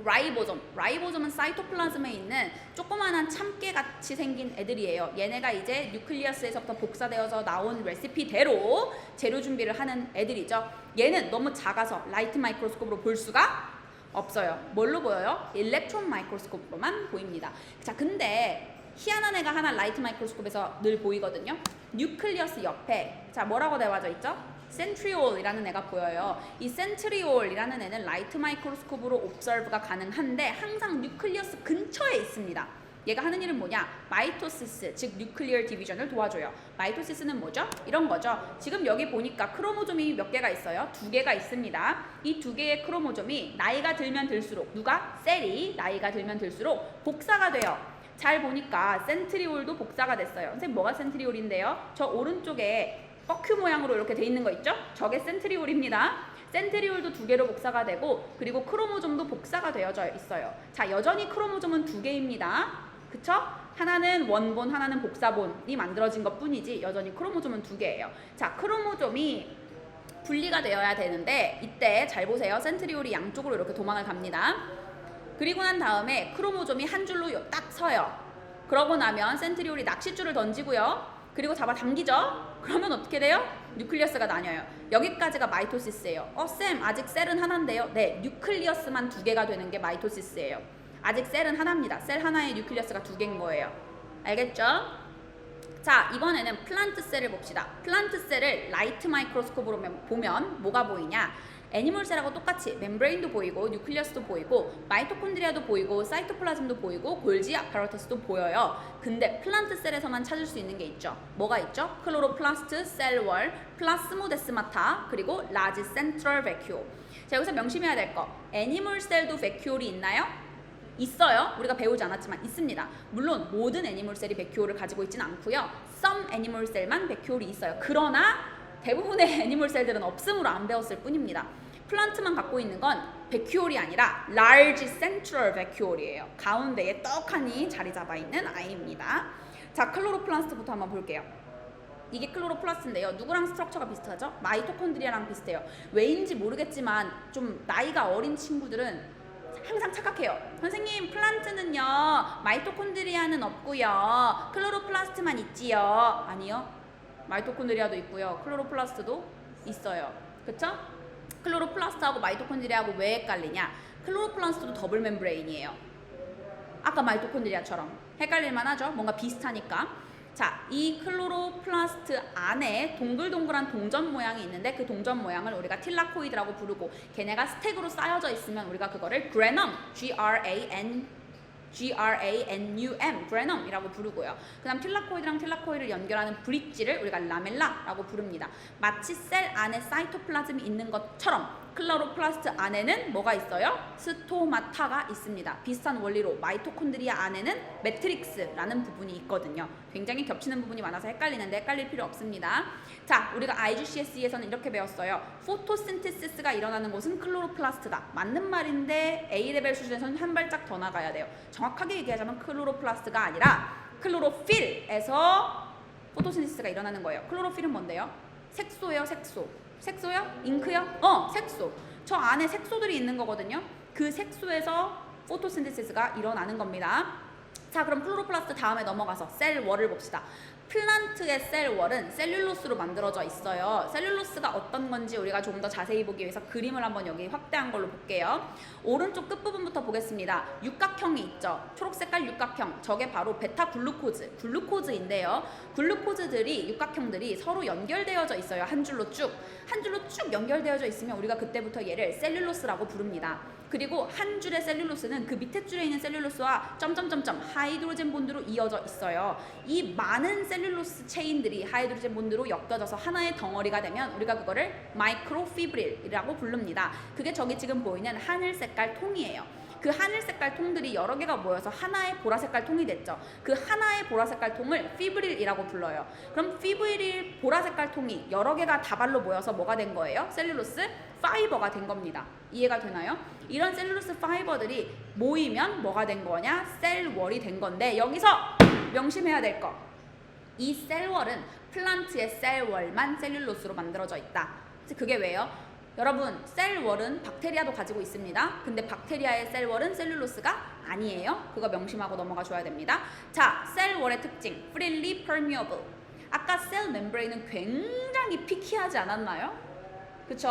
라이보좀. 라이보좀은 사이토플라즘에 있는 조그만한 참깨 같이 생긴 애들이에요. 얘네가 이제 뉴클리어스에서부터 복사되어서 나온 레시피대로 재료 준비를 하는 애들이죠. 얘는 너무 작아서 라이트 마이크로스코프로 볼 수가 없어요. 뭘로 보여요? 일렉트론 마이크로스코프로만 보입니다. 자, 근데 희한한 애가 하나 라이트 마이크로스코프에서 늘 보이거든요. 뉴클리어스 옆에 자, 뭐라고 되어져 있죠? 센트리올이라는 애가 보여요. 이 센트리올이라는 애는 라이트 마이크로스코프로 옵저브가 가능한데 항상 뉴클리어스 근처에 있습니다. 얘가 하는 일은 뭐냐? 마이토시스, 즉 뉴클리어 디비전을 도와줘요. 마이토시스는 뭐죠? 이런 거죠. 지금 여기 보니까 크로모좀이 몇 개가 있어요? 2개가 있습니다. 이 2개의 크로모좀이 나이가 들면 들수록 누가? 셀이 나이가 들면 들수록 복사가 돼요. 잘 보니까 센트리올도 복사가 됐어요. 선생님 뭐가 센트리올인데요? 저 오른쪽에 뻑큐 모양으로 이렇게 돼 있는 거 있죠? 저게 센트리올입니다. 센트리올도 2개로 복사가 되고 그리고 크로모좀도 복사가 되어져 있어요. 자, 여전히 크로모좀은 2개입니다. 그쵸? 하나는 원본, 하나는 복사본이 만들어진 것 뿐이지 여전히 크로모좀은 2개예요. 자, 크로모좀이 분리가 되어야 되는데 이때 잘 보세요. 센트리올이 양쪽으로 이렇게 도망을 갑니다. 그리고 난 다음에 크로모좀이 한 줄로 딱 서요. 그러고 나면 센트리올이 낚싯줄을 던지고요. 그리고 잡아당기죠? 그러면 어떻게 돼요? 뉴클리어스가 나뉘어요. 여기까지가 마이토시스예요. 쌤 아직 셀은 하나인데요. 네, 뉴클리어스만 2개가 되는 게 마이토시스예요. 아직 셀은 하나입니다. 셀 하나에 뉴클리어스가 2개인 거예요. 알겠죠? 자, 이번에는 플란트 셀을 봅시다. 플란트 셀을 라이트 마이크로스코프로 보면 뭐가 보이냐? 애니멀 셀하고 똑같이 멤브레인도 보이고 뉴클리어스도 보이고 마이토콘드리아도 보이고 사이토플라즘도 보이고 골지 아파라터스도 보여요. 근데 플란트 셀에서만 찾을 수 있는 게 있죠. 뭐가 있죠? 클로로플라스트, 셀월, 플라스모데스마타, 그리고 라지 센트럴 베큐올. 자, 여기서 명심해야 될 거. 애니멀 셀도 베큐올이 있나요? 있어요. 우리가 배우지 않았지만 있습니다. 물론 모든 애니멀 셀이 베큐올을 가지고 있지는 않고요. some 애니멀 셀만 베큐올이 있어요. 그러나 대부분의 애니멀 셀들은 없음으로 안 배웠을 뿐입니다. 플란트만 갖고 있는 건 베큐올이 아니라 large central vacuole이에요. 가운데에 떡하니 자리 잡아 있는 아이입니다. 자, 클로로플라스트부터 한번 볼게요. 이게 클로로플라스트인데요. 누구랑 스트럭처가 비슷하죠? 마이토콘드리아랑 비슷해요. 왜인지 모르겠지만 좀 나이가 어린 친구들은 항상 착각해요. 선생님, 플란트는요 마이토콘드리아는 없고요 클로로플라스트만 있지요. 아니요, 마이토콘드리아도 있고요 클로로플라스트도 있어요. 그쵸? 클로로플라스트하고 마이토콘드리아하고 왜 헷갈리냐? 클로로플라스트도 더블 멤브레인이에요. 아까 마이토콘드리아처럼 헷갈릴만 하죠? 뭔가 비슷하니까. 자, 이 클로로플라스트 안에 동글동글한 동전 모양이 있는데 그 동전 모양을 우리가 틸라코이드라고 부르고 걔네가 스택으로 쌓여져 있으면 우리가 그거를 그래넘, G-R-A-N-U-M, 그래넘이라고 부르고요. 그 다음 틸라코이드랑 틸라코이드를 연결하는 브릿지를 우리가 라멜라라고 부릅니다. 마치 셀 안에 사이토플라즘이 있는 것처럼 클로로플라스트 안에는 뭐가 있어요? 스토마타가 있습니다. 비슷한 원리로 마이토콘드리아 안에는 매트릭스라는 부분이 있거든요. 굉장히 겹치는 부분이 많아서 헷갈리는데 헷갈릴 필요 없습니다. 자, 우리가 IGCSE에서는 이렇게 배웠어요. 포토신테시스가 일어나는 곳은 클로로플라스트다. 맞는 말인데 A레벨 수준에서는 한 발짝 더 나가야 돼요. 정확하게 얘기하자면 클로로플라스트가 아니라 클로로필에서 포토신테시스가 일어나는 거예요. 클로로필은 뭔데요? 색소예요, 색소. 색소요? 잉크요? 색소. 저 안에 색소들이 있는 거거든요. 그 색소에서 포토신테시스가 일어나는 겁니다. 자, 그럼 클로로플라스트 다음에 넘어가서 셀월을 봅시다. 플란트의 셀월은 셀룰로스로 만들어져 있어요. 셀룰로스가 어떤 건지 우리가 조금 더 자세히 보기 위해서 그림을 한번 여기 확대한 걸로 볼게요. 오른쪽 끝부분부터 보겠습니다. 육각형이 있죠. 초록색깔 육각형. 저게 바로 베타 글루코즈인데요. 글루코즈들이, 육각형들이 서로 연결되어져 있어요. 한 줄로 쭉 연결되어져 있으면 우리가 그때부터 얘를 셀룰로스라고 부릅니다. 그리고 한 줄의 셀룰로스는 그 밑에 줄에 있는 셀룰로스와 점점점점 하이드로젠 본드로 이어져 있어요. 이 많은 셀룰로스 체인들이 하이드로젠 본드로 엮여져서 하나의 덩어리가 되면 우리가 그거를 마이크로피브릴이라고 부릅니다. 그게 저기 지금 보이는 하늘 색깔 통이에요. 그 하늘 색깔 통들이 여러 개가 모여서 하나의 보라색깔 통이 됐죠. 그 하나의 보라색깔 통을 피브릴이라고 불러요. 그럼 피브릴 보라색깔 통이 여러 개가 다발로 모여서 뭐가 된 거예요? 셀룰로스 파이버가 된 겁니다. 이해가 되나요? 이런 셀룰로스 파이버들이 모이면 뭐가 된 거냐? 셀월이 된 건데 여기서 명심해야 될 거. 이 셀월은 플란트의 셀월만 셀룰로스로 만들어져 있다. 그게 왜요? 여러분, 셀월은 박테리아도 가지고 있습니다. 근데 박테리아의 셀월은 셀룰로스가 아니에요. 그거 명심하고 넘어가 줘야 됩니다. 자, 셀월의 특징, freely permeable. 아까 셀 멤브레인은 굉장히 피키하지 않았나요? 그쵸?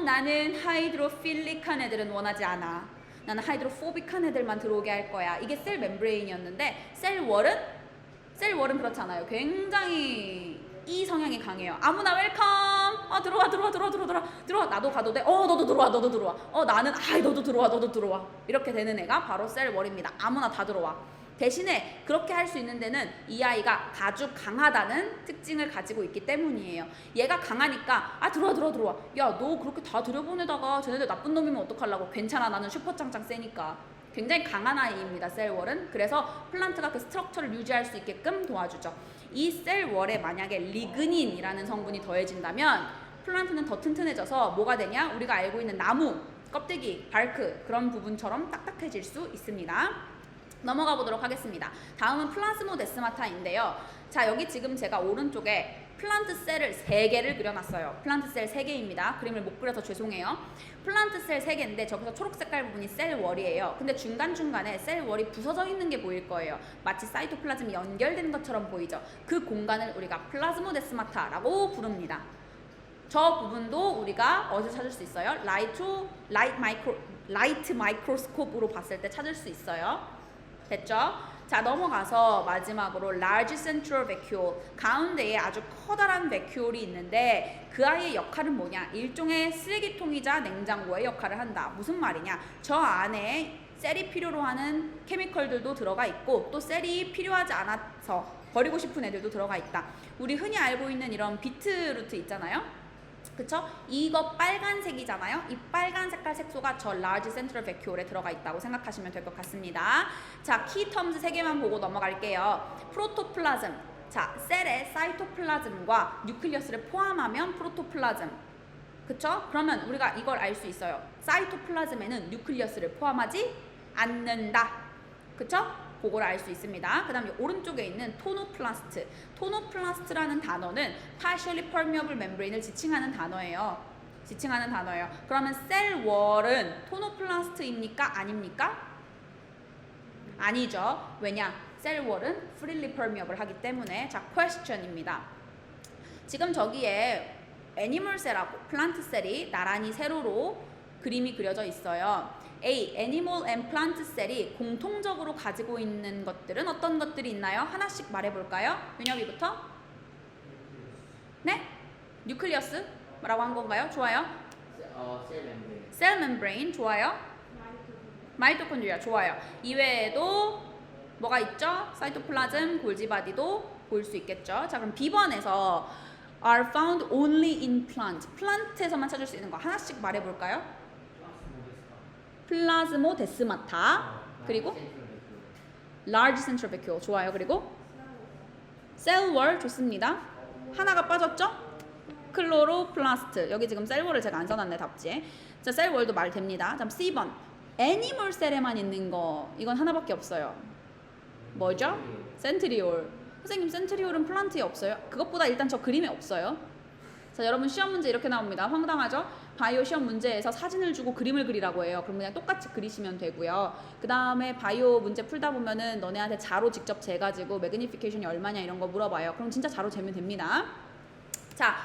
나는 하이드로필릭한 애들은 원하지 않아. 나는 하이드로포빅한 애들만 들어오게 할 거야. 이게 셀 멤브레인이었는데 셀월은 그렇지 않아요. 굉장히 이 성향이 강해요. 아무나 웰컴. 들어와. 나도 가도 돼. 너도 들어와. 나는 너도 들어와. 이렇게 되는 애가 바로 셀월입니다. 아무나 다 들어와. 대신에 그렇게 할 수 있는 데는 이 아이가 아주 강하다는 특징을 가지고 있기 때문이에요. 얘가 강하니까 들어와. 야, 너 그렇게 다 들여보내다가 쟤네들 나쁜 놈이면 어떡하려고. 괜찮아, 나는 슈퍼짱짱 세니까. 굉장히 강한 아이입니다. 셀월은. 그래서 플란트가 그 스트럭처를 유지할 수 있게끔 도와주죠. 이 셀월에 만약에 리그닌이라는 성분이 더해진다면 플란트는 더 튼튼해져서 뭐가 되냐? 우리가 알고 있는 나무, 껍데기, 발크 그런 부분처럼 딱딱해질 수 있습니다. 넘어가 보도록 하겠습니다. 다음은 플라즈모데스마타인데요. 자, 여기 지금 제가 오른쪽에 플란트 셀을 3개를 그려놨어요. 플란트 셀 3개입니다. 그림을 못 그려서 죄송해요. 플란트 셀 3개인데 저기서 초록 색깔 부분이 셀월이에요. 근데 중간중간에 셀월이 부서져 있는 게 보일 거예요. 마치 사이토플라즘이 연결된 것처럼 보이죠. 그 공간을 우리가 플라즈모데스마타라고 부릅니다. 저 부분도 우리가 어디서 찾을 수 있어요? 라이트 마이크로스코프로 봤을 때 찾을 수 있어요. 됐죠? 자, 넘어가서 마지막으로 large central vacuole, 가운데에 아주 커다란 vacuole이 있는데 그 아이의 역할은 뭐냐? 일종의 쓰레기통이자 냉장고의 역할을 한다. 무슨 말이냐? 저 안에 셀이 필요로 하는 케미컬들도 들어가 있고 또 셀이 필요하지 않아서 버리고 싶은 애들도 들어가 있다. 우리 흔히 알고 있는 이런 비트루트 있잖아요. 그쵸? 이거 빨간색이잖아요. 이 빨간 색깔 색소가 저 large central vacuole에 들어가 있다고 생각하시면 될 것 같습니다. 자, 키 텀즈 3개만 보고 넘어갈게요. 프로토플라즘. 자, 셀에 사이토플라즘과 뉴클리어스를 포함하면 프로토플라즘. 그쵸? 그러면 우리가 이걸 알 수 있어요. 사이토플라즘에는 뉴클리어스를 포함하지 않는다. 그쵸? 그거를 알 수 있습니다. 그 다음에 오른쪽에 있는 토노플라스트. 토노플라스트라는 단어는 partially permeable membrane을 지칭하는 단어예요. 그러면 셀월은 토노플라스트입니까? 아닙니까? 아니죠. 왜냐? 셀월은 freely permeable 하기 때문에. 자, question입니다. 지금 저기에 애니멀 셀하고 플란트 셀이 나란히 세로로 그림이 그려져 있어요. A. 애니멀 앤 플란트 셀이 공통적으로 가지고 있는 것들은 어떤 것들이 있나요? 하나씩 말해볼까요? 윤혁이부터. 네? 뉴클리어스라고 한 건가요? 좋아요. 셀 멤브레인 좋아요. 마이토콘드리아 좋아요. 이외에도 뭐가 있죠? 사이토플라즘, 골지바디도 볼 수 있겠죠. 자, 그럼 B번에서 are found only in plant. 플란트에서만 찾을 수 있는 거 하나씩 말해볼까요? 플라즈모데스마타, 그리고 large central vacuole 좋아요. 그리고 셀월 좋습니다. 하나가 빠졌죠? 클로로플라스트. 여기 지금 셀월을 제가 안 써놨네 답지에. 자, 셀월도 말 됩니다. 다음 C번 애니멀 셀에만 있는 거 이건 하나밖에 없어요. 뭐죠? 센트리올. 선생님 센트리올은 플란트에 없어요? 그것보다 일단 저 그림에 없어요. 자, 여러분 시험 문제 이렇게 나옵니다. 황당하죠? 바이오 시험 문제에서 사진을 주고 그림을 그리라고 해요. 그럼 그냥 똑같이 그리시면 되고요. 그 다음에 바이오 문제 풀다 보면은 너네한테 자로 직접 재가지고 매그니피케이션이 얼마냐 이런 거 물어봐요. 그럼 진짜 자로 재면 됩니다. 자,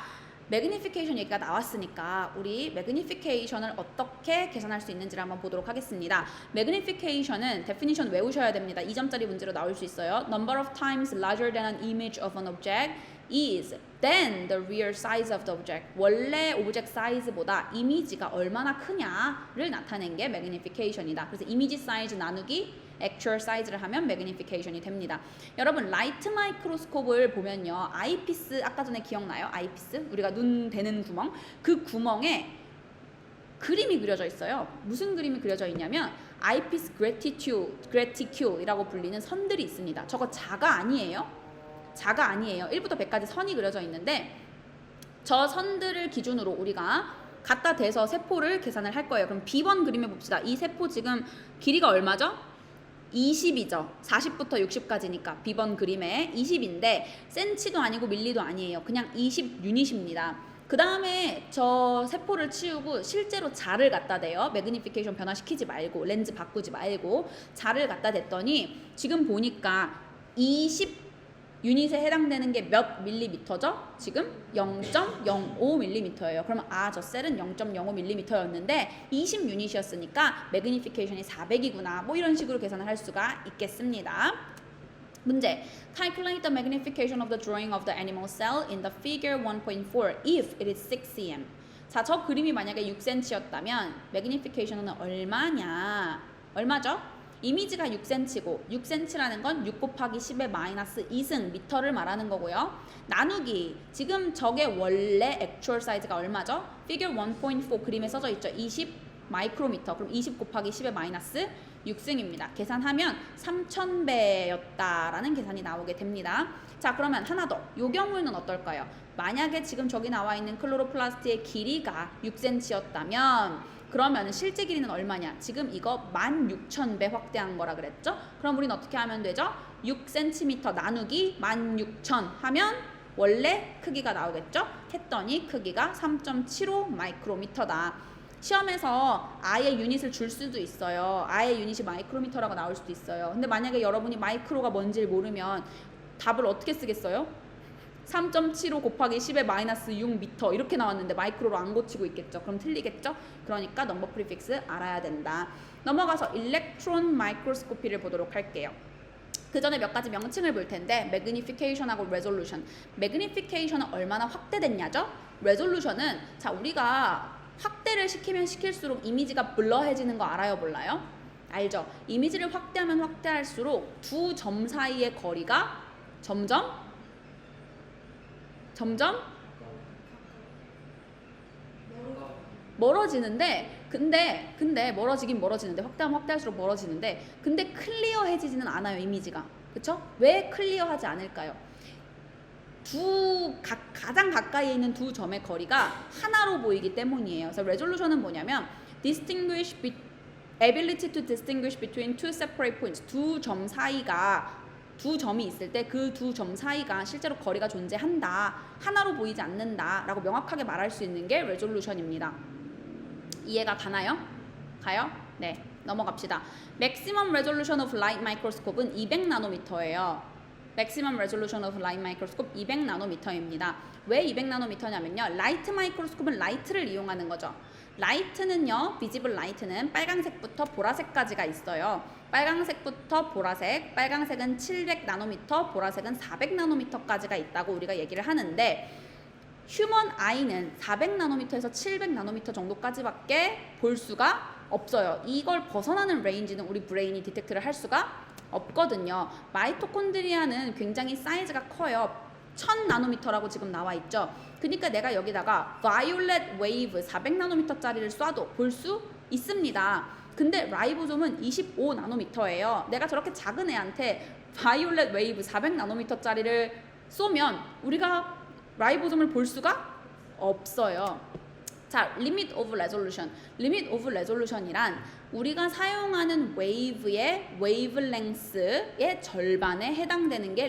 매그니피케이션 얘기가 나왔으니까 우리 매그니피케이션을 어떻게 계산할 수 있는지를 한번 보도록 하겠습니다. 매그니피케이션은 데피니션 외우셔야 됩니다. 2점짜리 문제로 나올 수 있어요. Number of times larger than an image of an object is then the real size of the object. 원래 오브젝트 사이즈보다 이미지가 얼마나 크냐를 나타낸 게 매그니피케이션이다. 그래서 이미지 사이즈 나누기 액츄얼 사이즈를 하면 매그니피케이션이 됩니다. 여러분 라이트 마이크로스코프를 보면요. 아이피스 아까 전에 기억나요? 아이피스? 우리가 눈 대는 구멍? 그 구멍에 그림이 그려져 있어요. 무슨 그림이 그려져 있냐면 아이피스 그레티큐이라고 불리는 선들이 있습니다. 저거 자가 아니에요. 1부터 100까지 선이 그려져 있는데 저 선들을 기준으로 우리가 갖다 대서 세포를 계산을 할 거예요. 그럼 B번 그림해 봅시다. 이 세포 지금 길이가 얼마죠? 20이죠. 40부터 60까지니까 B번 그림에 20인데 센치도 아니고 밀리도 아니에요. 그냥 20 유닛입니다. 그 다음에 저 세포를 치우고 실제로 자를 갖다 대요. 매그니피케이션 변화시키지 말고 렌즈 바꾸지 말고 자를 갖다 댔더니 지금 보니까 20 유닛에 해당되는 게 몇 밀리미터죠? 지금 0.05mm예요. 그러면 저 셀은 0.05mm였는데 20 유닛이었으니까 매그니피케이션이 400이구나. 뭐 이런 식으로 계산을 할 수가 있겠습니다. 문제. Calculate the magnification of the drawing of the animal cell in the figure 1.4 if it is 6 cm. 자, 저 그림이 만약에 6cm였다면 매그니피케이션은 얼마냐? 얼마죠? 이미지가 6cm고 6cm라는 건 6 곱하기 10의 마이너스 2승 미터를 말하는 거고요. 나누기 지금 저게 원래 액츄얼 사이즈가 얼마죠? 피겨 1.4 그림에 써져 있죠. 20 마이크로미터. 그럼 20 곱하기 10의 마이너스 6승입니다. 계산하면 3000배였다라는 계산이 나오게 됩니다. 자, 그러면 하나 더. 이 경우에는 어떨까요? 만약에 지금 저기 나와 있는 클로로플라스트의 길이가 6cm였다면 그러면 실제 길이는 얼마냐? 지금 이거 16,000배 확대한 거라 그랬죠? 그럼 우리는 어떻게 하면 되죠? 6cm 나누기 16,000 하면 원래 크기가 나오겠죠? 했더니 크기가 3.75 마이크로미터다. 시험에서 아예 유닛을 줄 수도 있어요. 아예 유닛이 마이크로미터라고 나올 수도 있어요. 근데 만약에 여러분이 마이크로가 뭔지를 모르면 답을 어떻게 쓰겠어요? 3.75 곱하기 10의 마이너스 6m 이렇게 나왔는데 마이크로로 안 고치고 있겠죠. 그럼 틀리겠죠? 그러니까 넘버 프리픽스 알아야 된다. 넘어가서 일렉트론 마이크로스코피를 보도록 할게요. 그 전에 몇 가지 명칭을 볼 텐데 매그니피케이션하고 레졸루션. 매그니피케이션은 얼마나 확대됐냐죠? 레졸루션은 자 우리가 확대를 시키면 시킬수록 이미지가 블러해지는 거 알아요, 몰라요? 알죠? 이미지를 확대하면 확대할수록 두 점 사이의 거리가 점점 멀어지는데 근데 멀어지긴 멀어지는데 확대하면 확대할수록 멀어지는데 근데 클리어해지지는 않아요, 이미지가. 그쵸? 왜 클리어하지 않을까요? 가장 가까이에 있는 두 점의 거리가 하나로 보이기 때문이에요. 그래서 레졸루션은 뭐냐면 ability to distinguish between two separate points. 두 점이 있을 때 그 두 점 사이가 실제로 거리가 존재한다. 하나로 보이지 않는다. 라고 명확하게 말할 수 있는 게 레졸루션입니다. 이해가 가나요? 가요? 네. 넘어갑시다. Maximum Resolution of Light Microscope은 200나노미터예요. Maximum Resolution of Light Microscope 200나노미터입니다. 왜 200나노미터냐면요. 라이트 마이크로스코프는 라이트를 이용하는 거죠. 라이트는요, 비지블 라이트는 빨간색부터 보라색까지가 있어요. 빨간색부터 보라색, 빨간색은 700나노미터, 보라색은 400나노미터까지가 있다고 우리가 얘기를 하는데 휴먼 아이는 400나노미터에서 700나노미터 정도까지밖에 볼 수가 없어요. 이걸 벗어나는 레인지는 우리 브레인이 디텍트를 할 수가 없거든요. 마이토콘드리아는 굉장히 사이즈가 커요. 1000나노미터라고 지금 나와 있죠. 그러니까 내가 여기다가 바이올렛 웨이브 400나노미터짜리를 쏴도 볼 수 있습니다. 근데 라이보솜은 25나노미터예요. 내가 저렇게 작은 애한테 바이올렛 웨이브 400나노미터짜리를 쏘면 우리가 라이보솜을 볼 수가 없어요. 자, Limit of Resolution. Limit of Resolution이란 우리가 사용하는 웨이브의 웨이브랭스의 절반에 해당되는 게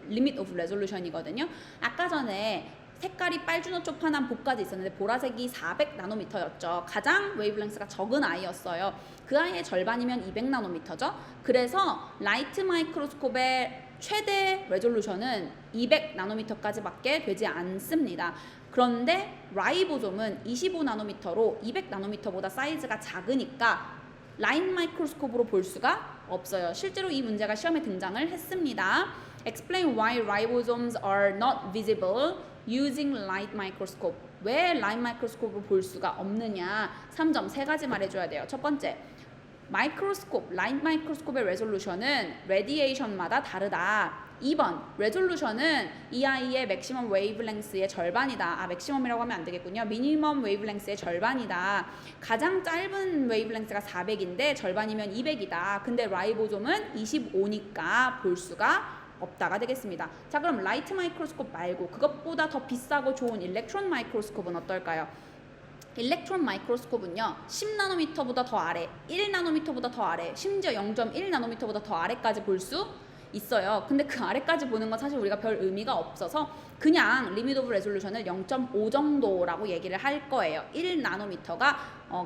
Limit of Resolution이거든요. 아까 전에 색깔이 빨주노초파난 붓까지 있었는데 보라색이 400나노미터였죠. 가장 웨이브랭스가 적은 아이였어요. 그 아이의 절반이면 200나노미터죠. 그래서 라이트 마이크로스콥의 최대 레졸루션은 200나노미터까지밖에 되지 않습니다. 그런데 라이보솜은 25나노미터로 200나노미터보다 사이즈가 작으니까 라인 마이크로스코프로 볼 수가 없어요. 실제로 이 문제가 시험에 등장을 했습니다. Explain why ribosomes are not visible using light microscope. 왜 라인 마이크로스코프로 볼 수가 없느냐? 3점 세 가지 말해줘야 돼요. 첫 번째, 마이크로스콥, 라인 마이크로스콥의 레졸루션은 레디에이션마다 다르다. 2번, 레졸루션은 이 아이의 맥시멈 웨이브랭스의 절반이다. 맥시멈이라고 하면 안 되겠군요. 미니멈 웨이브랭스의 절반이다. 가장 짧은 웨이브랭스가 400인데 절반이면 200이다. 근데 라이보솜은 25니까 볼 수가 없다가 되겠습니다. 자, 그럼 라이트 마이크로스콥 말고 그것보다 더 비싸고 좋은 일렉트론 마이크로스콥은 어떨까요? 일렉트론 마이크로스콥은요 10나노미터보다 더 아래, 1나노미터보다 더 아래, 심지어 0.1나노미터보다 더 아래까지 볼 수 있어요. 근데 그 아래까지 보는 건 사실 우리가 별 의미가 없어서 그냥 리밋 오브 레졸루션을 0.5 정도라고 얘기를 할 거예요. 1나노미터가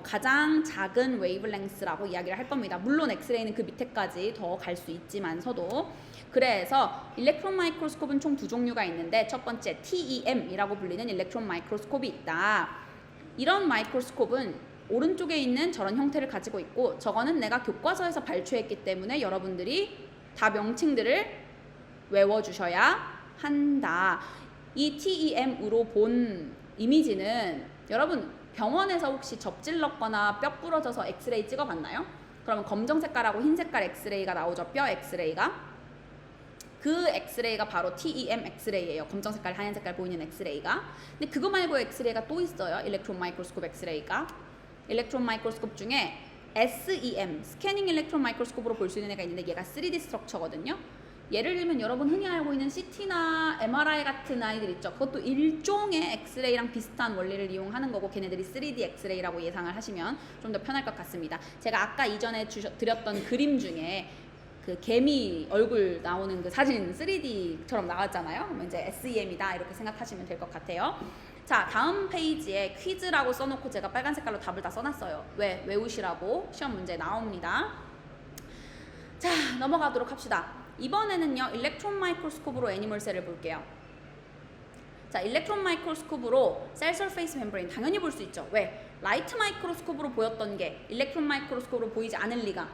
가장 작은 웨이브랭스라고 이야기를 할 겁니다. 물론 엑스레이는 그 밑에까지 더 갈 수 있지만서도. 그래서 일렉트론 마이크로스콥은 총 두 종류가 있는데 첫 번째 TEM이라고 불리는 일렉트론 마이크로스콥이 있다. 이런 마이크로스콥은 오른쪽에 있는 저런 형태를 가지고 있고 저거는 내가 교과서에서 발췌했기 때문에 여러분들이 다 명칭들을 외워주셔야 한다. 이 TEM으로 본 이미지는 여러분 병원에서 혹시 접질렀거나 뼈 부러져서 엑스레이 찍어봤나요? 그러면 검정 색깔하고 흰 색깔 엑스레이가 나오죠. 뼈 엑스레이가. 그 엑스레이가 바로 TEM 엑스레이예요. 검정 색깔, 하얀 색깔 보이는 엑스레이가. 근데 그거 말고 엑스레이가 또 있어요. 일렉트론 마이크로스콥 엑스레이가. 일렉트론 마이크로스콥 중에 SEM, 스캐닝 일렉트론 마이크로스코프로 볼 수 있는 애가 있는데 얘가 3D 스트럭처거든요. 예를 들면 여러분 흔히 알고 있는 CT나 MRI 같은 아이들 있죠. 그것도 일종의 엑스레이랑 비슷한 원리를 이용하는 거고 걔네들이 3D 엑스레이라고 예상을 하시면 좀 더 편할 것 같습니다. 제가 아까 이전에 드렸던 그림 중에 그 개미 얼굴 나오는 그 사진 3D처럼 나왔잖아요. 그러면 이제 SEM이다 이렇게 생각하시면 될 것 같아요. 자, 다음 페이지에 퀴즈라고 써놓고 제가 빨간 색깔로 답을 다 써놨어요. 왜? 외우시라고 시험 문제 나옵니다. 자, 넘어가도록 합시다. 이번에는요, 일렉트론 마이크로스코프로 애니멀 셀을 볼게요. 자, 일렉트론 마이크로스코프로 셀 서페이스 멤브레인 당연히 볼 수 있죠. 왜? 라이트 마이크로스코프로 보였던 게 일렉트론 마이크로스코프로 보이지 않을 리가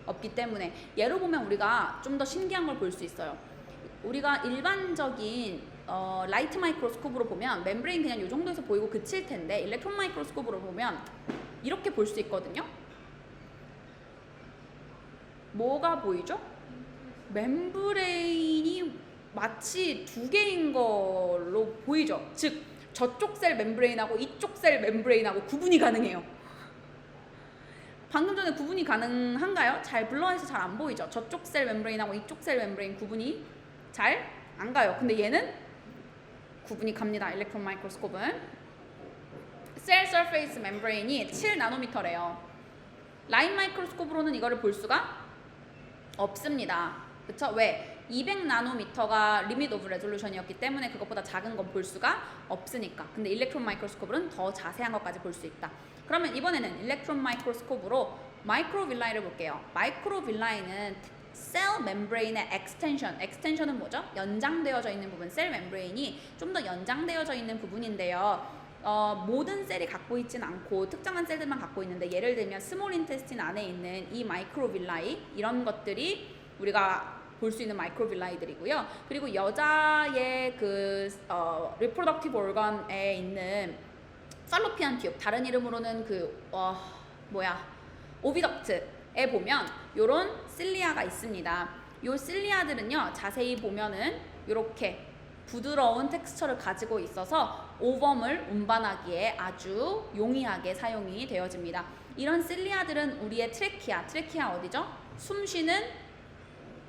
없기 때문에 예로 보면 우리가 좀 더 신기한 걸 볼 수 있어요. 우리가 일반적인 라이트 마이크로스코프로 보면 멤브레인 그냥 이 정도에서 보이고 그칠 텐데 일렉트론 마이크로스코프로 보면 이렇게 볼 수 있거든요. 뭐가 보이죠? 멤브레인이 마치 두 개인 걸로 보이죠. 즉 저쪽 셀 멤브레인하고 이쪽 셀 멤브레인하고 구분이 가능해요. 방금 전에 구분이 가능한가요? 잘 블러에서 잘 안 보이죠. 저쪽 셀 멤브레인하고 이쪽 셀 멤브레인 구분이 잘 안 가요. 근데 얘는 구분이 갑니다. 일렉트론 마이크로스코프는 셀 서페이스 멤브레인이 7나노미터래요. 라인 마이크로스코프로는 이거를 볼 수가 없습니다. 그쵸? 왜? 200나노미터가 리밋 오브 레졸루션이었기 때문에 그것보다 작은 건 볼 수가 없으니까. 근데 일렉트론 마이크로스코프는 더 자세한 것까지 볼 수 있다. 그러면 이번에는 일렉트론 마이크로스코프로 마이크로빌라이를 볼게요. 마이크로빌라이는 셀 멤브레인의 엑스텐션은 뭐죠? 연장되어져 있는 부분, 셀 멤브레인이 좀 더 연장되어져 있는 부분인데요. 모든 셀이 갖고 있진 않고 특정한 셀들만 갖고 있는데 예를 들면 스몰 인테스틴 안에 있는 이 마이크로빌라이 이런 것들이 우리가 볼 수 있는 마이크로빌라이들이고요. 그리고 여자의 그 리프로덕티브 오건에 있는 팔로피안 튜브, 다른 이름으로는 오비덕트에 보면 요런 실리아가 있습니다. 요 실리아들은요, 자세히 보면은 요렇게 부드러운 텍스처를 가지고 있어서 오범을 운반하기에 아주 용이하게 사용이 되어집니다. 이런 실리아들은 우리의 트레키아 어디죠? 숨 쉬는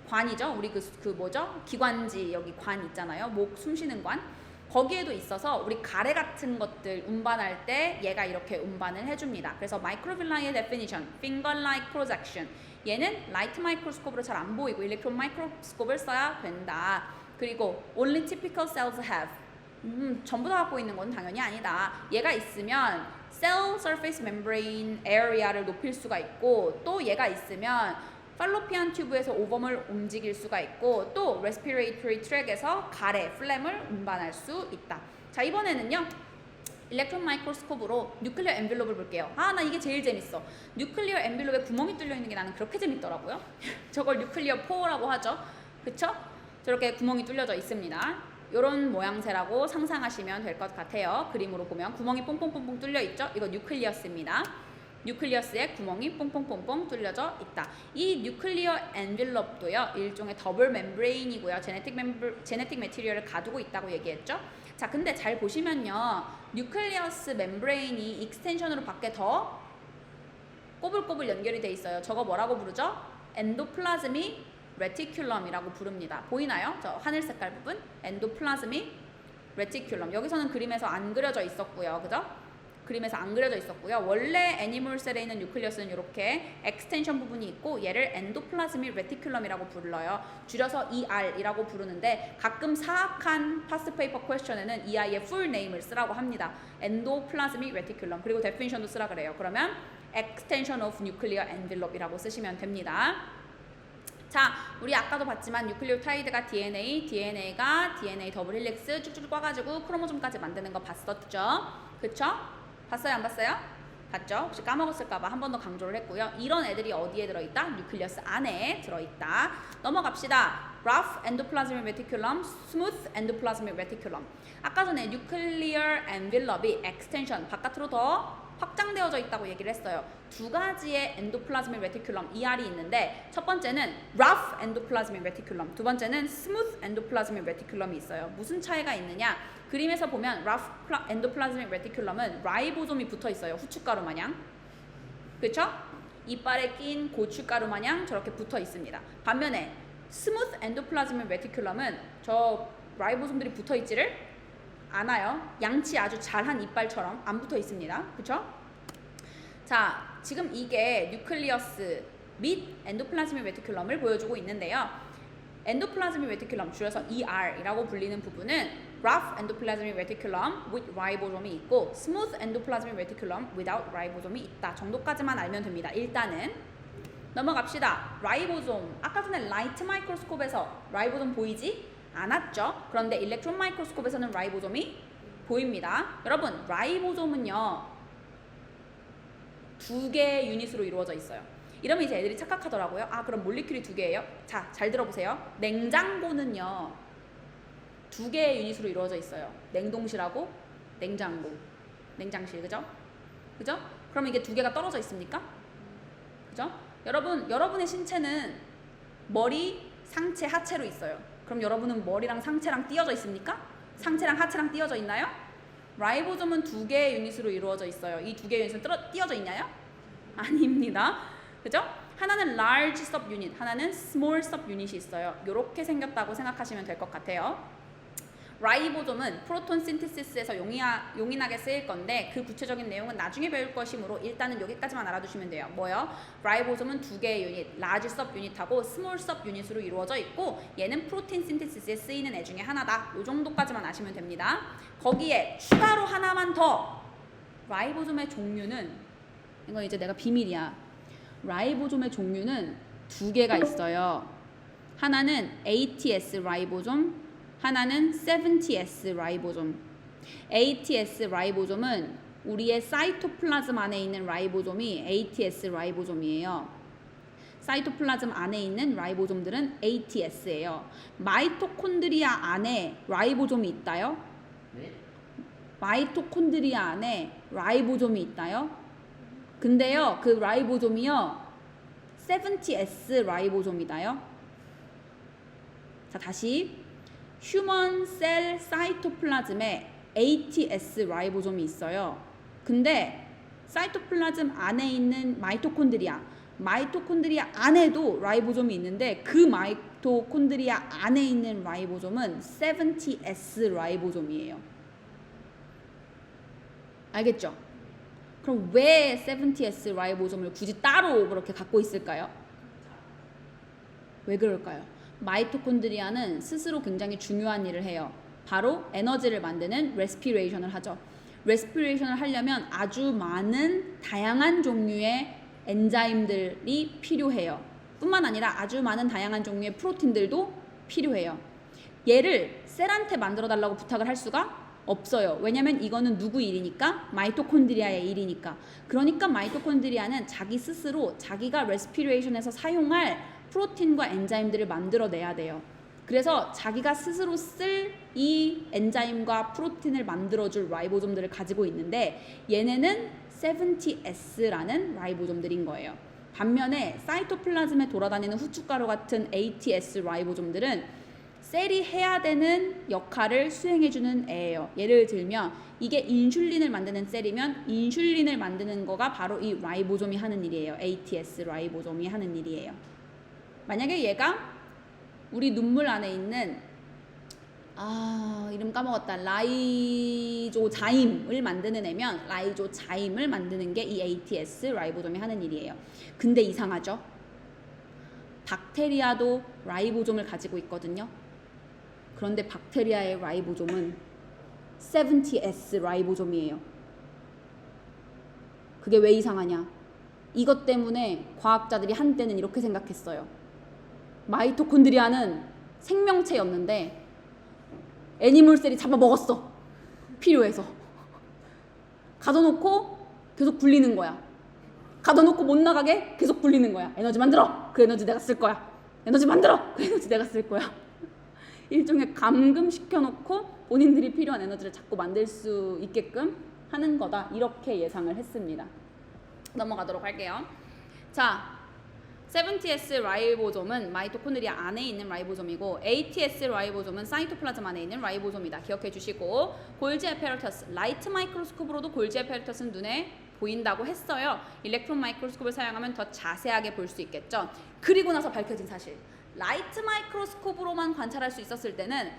관이죠. 우리 뭐죠? 기관지 여기 관 있잖아요. 목 숨 쉬는 관. 거기에도 있어서 우리 가래 같은 것들 운반할 때 얘가 이렇게 운반을 해줍니다. 그래서 마이크로빌라이의 definition, finger-like projection. 얘는 라이트 마이크로스코프로 잘 안 보이고 일렉트론 마이크로스코프를 써야 된다. 그리고 only typical cells have. 전부 다 갖고 있는 건 당연히 아니다. 얘가 있으면 cell surface membrane area를 높일 수가 있고 또 얘가 있으면 팔로피안 튜브에서 오범을 움직일 수가 있고 또 respiratory tract에서 가래, 플램을 운반할 수 있다. 자, 이번에는요. 일렉트론 마이크로스코프로 뉴클리어 엔빌롭을 볼게요. 아, 나 이게 제일 재밌어. 뉴클리어 엔빌롭에 구멍이 뚫려 있는 게 나는 그렇게 재밌더라고요. 저걸 뉴클리어 포라고 하죠. 그쵸? 저렇게 구멍이 뚫려져 있습니다. 요런 모양새라고 상상하시면 될 것 같아요. 그림으로 보면 구멍이 뽕뽕뽕뽕 뚫려 있죠? 이거 뉴클리어스입니다. 뉴클리어스에 구멍이 뽕뽕뽕뽕 뚫려져 있다. 이 뉴클리어 엔빌롭도요, 일종의 더블 멤브레인이고요. 제네틱 매티리얼을 가두고 있다고 얘기했죠. 자, 근데 잘 보시면요, 뉴클리어스 멤브레인이 익스텐션으로 밖에 더 꼬불꼬불 연결이 돼 있어요. 저거 뭐라고 부르죠? 엔도플라즈믹 레티큘럼이라고 부릅니다. 보이나요? 저 하늘 색깔 부분? 엔도플라즈믹 레티큘럼. 여기서는 그림에서 안 그려져 있었고요. 그죠? 그림에서 안 그려져 있었고요. 원래 애니멀셀에 있는 뉴클리어스는 이렇게 엑스텐션 부분이 있고 얘를 엔도플라즈믹 레티큘럼이라고 불러요. 줄여서 ER이라고 부르는데 가끔 사악한 파스트 페이퍼 퀘스천에는 이 아이의 풀 네임을 쓰라고 합니다. 엔도플라즈믹 레티큘럼. 그리고 데피니션도 쓰라 그래요. 그러면 extension of nuclear envelope이라고 쓰시면 됩니다. 자, 우리 아까도 봤지만 뉴클리오타이드가 DNA가 DNA 더블 헬릭스 쭉쭉 꽈가지고 크로모솜까지 만드는 거 봤었죠? 그쵸? 봤어요? 안 봤어요? 봤죠? 혹시 까먹었을까봐 한 번 더 강조를 했고요. 이런 애들이 어디에 들어있다? 뉴클리어스 안에 들어있다. 넘어갑시다. rough endoplasmic reticulum, smooth endoplasmic reticulum. 아까 전에 nuclear envelope이 extension, 바깥으로 더 확장되어져 있다고 얘기를 했어요. 두 가지의 엔도플라즈믹 레티큘럼 ER이 있는데 첫 번째는 rough endoplasmic reticulum, 두 번째는 smooth endoplasmic reticulum이 있어요. 무슨 차이가 있느냐? 그림에서 보면 rough endoplasmic reticulum은 라이보솜이 붙어 있어요. 후춧가루 마냥. 그렇죠? 이빨에 낀 고춧가루 마냥 저렇게 붙어 있습니다. 반면에 스무스 엔도플라즈믹 레티큘럼은 저 라이보솜들이 붙어 있지를 않아요. 양치 아주 잘한 이빨처럼 안 붙어 있습니다. 그쵸? 자, 지금 이게 뉴클리어스 및 엔도플라즈믹 레티큘럼을 보여주고 있는데요. 엔도플라즈믹 레티큘럼, 줄여서 ER이라고 불리는 부분은 rough endoplasmic reticulum with ribosome이 있고 smooth endoplasmic reticulum without ribosome이 있다 정도까지만 알면 됩니다. 일단은 넘어갑시다. 라이보솜, 아까 전에 라이트 마이크로스콥에서 라이보솜 보이지 않았죠? 그런데 일렉트론 마이크로스콥에서는 라이보솜이 보입니다. 여러분, 라이보솜은요 2개의 유닛으로 이루어져 있어요. 이러면 이제 애들이 착각하더라고요. 아, 그럼 몰리큘이 2개예요? 자, 잘 들어보세요. 냉장고는요 2개의 유닛으로 이루어져 있어요. 냉동실하고 냉장고, 냉장실, 그죠? 그죠? 그럼 이게 2개가 떨어져 있습니까? 그죠? 여러분의 신체는 머리, 상체, 하체로 있어요. 그럼 여러분은 머리랑 상체랑 띄어져 있습니까? 상체랑 하체랑 띄어져 있나요? 라이보솜은 2개의 유닛으로 이루어져 있어요. 이 2개의 유닛은 띄어져 있나요? 아닙니다. 그죠? 하나는 large subunit, 하나는 small subunit이 있어요. 이렇게 생겼다고 생각하시면 될 것 같아요. 라이보솜은 프로톤 신테시스에서 용이하게 쓰일 건데 그 구체적인 내용은 나중에 배울 것이므로 일단은 여기까지만 알아두시면 돼요. 뭐요? 라이보솜은 2개의 유닛, large subunit하고 small subunit으로 이루어져 있고 얘는 프로틴 신테시스에 쓰이는 애 중에 하나다. 이 정도까지만 아시면 됩니다. 거기에 추가로 하나만 더, 라이보솜의 종류는, 이건 이제 내가 비밀이야. 라이보솜의 종류는 2개가 있어요. 하나는 ATS 라이보솜, 하나는 70S 라이보솜. ATS 라이보솜은 우리의 사이토플라즘 안에 있는 라이보솜이 ATS 라이보솜이에요. 사이토플라즘 안에 있는 라이보솜들은 ATS예요. 마이토콘드리아 안에 라이보솜이 있다요? 네? 마이토콘드리아 안에 라이보솜이 있다요? 근데요, 그 라이보솜이요 70S 라이보솜이다요. 자, 다시 휴먼 셀 사이토플라즘에 ATS 라이보솜이 있어요. 근데 사이토플라즘 안에 있는 마이토콘드리아 안에도 라이보솜이 있는데 그 마이토콘드리아 안에 있는 라이보솜은 70S 라이보솜이에요. 알겠죠? 그럼 왜 70S 라이보솜을 굳이 따로 그렇게 갖고 있을까요? 왜 그럴까요? 마이토콘드리아는 스스로 굉장히 중요한 일을 해요. 바로 에너지를 만드는 레스피레이션을 하죠. 레스피레이션을 하려면 아주 많은 다양한 종류의 엔자임들이 필요해요. 뿐만 아니라 아주 많은 다양한 종류의 프로틴들도 필요해요. 얘를 셀한테 만들어 달라고 부탁을 할 수가 없어요. 왜냐면 이거는 누구 일이니까? 마이토콘드리아의 일이니까. 그러니까 마이토콘드리아는 자기 스스로 자기가 레스피레이션에서 사용할 프로틴과 엔자임들을 만들어내야 돼요. 그래서 자기가 스스로 쓸 이 엔자임과 프로틴을 만들어줄 라이보솜들을 가지고 있는데 얘네는 70S라는 라이보솜들인 거예요. 반면에 사이토플라즘에 돌아다니는 후춧가루 같은 ATS 라이보솜들은 셀이 해야 되는 역할을 수행해주는 애예요. 예를 들면 이게 인슐린을 만드는 셀이면 인슐린을 만드는 거가 바로 이 라이보솜이 하는 일이에요. ATS 라이보솜이 하는 일이에요. 만약에 얘가 우리 눈물 안에 있는 이름 까먹었다. 라이조자임을 만드는 애면 라이조자임을 만드는 게 이 ATS 라이보솜이 하는 일이에요. 근데 이상하죠? 박테리아도 라이보솜을 가지고 있거든요. 그런데 박테리아의 라이보솜은 70S 라이보솜이에요. 그게 왜 이상하냐? 이것 때문에 과학자들이 한때는 이렇게 생각했어요. 마이토콘드리아는 생명체였는데 애니멀셀이 잡아먹었어. 필요해서. 가둬놓고 계속 굴리는 거야. 가둬놓고 못 나가게 계속 굴리는 거야. 에너지 만들어! 그 에너지 내가 쓸 거야. 에너지 만들어! 그 에너지 내가 쓸 거야. 일종의 감금시켜놓고 본인들이 필요한 에너지를 자꾸 만들 수 있게끔 하는 거다. 이렇게 예상을 했습니다. 넘어가도록 할게요. 자, 70S 라이보솜은 마이토콘드리아 안에 있는 라이보솜이고 ATS 라이보솜은 사이토플라즘 안에 있는 라이보솜이다. 기억해 주시고 골지 에페러터스, 라이트 마이크로스콥으로도 골지 에페러터스는 눈에 보인다고 했어요. 일렉트론 마이크로스코프를 사용하면 더 자세하게 볼 수 있겠죠. 그리고 나서 밝혀진 사실. 라이트 마이크로스코프로만 관찰할 수 있었을 때는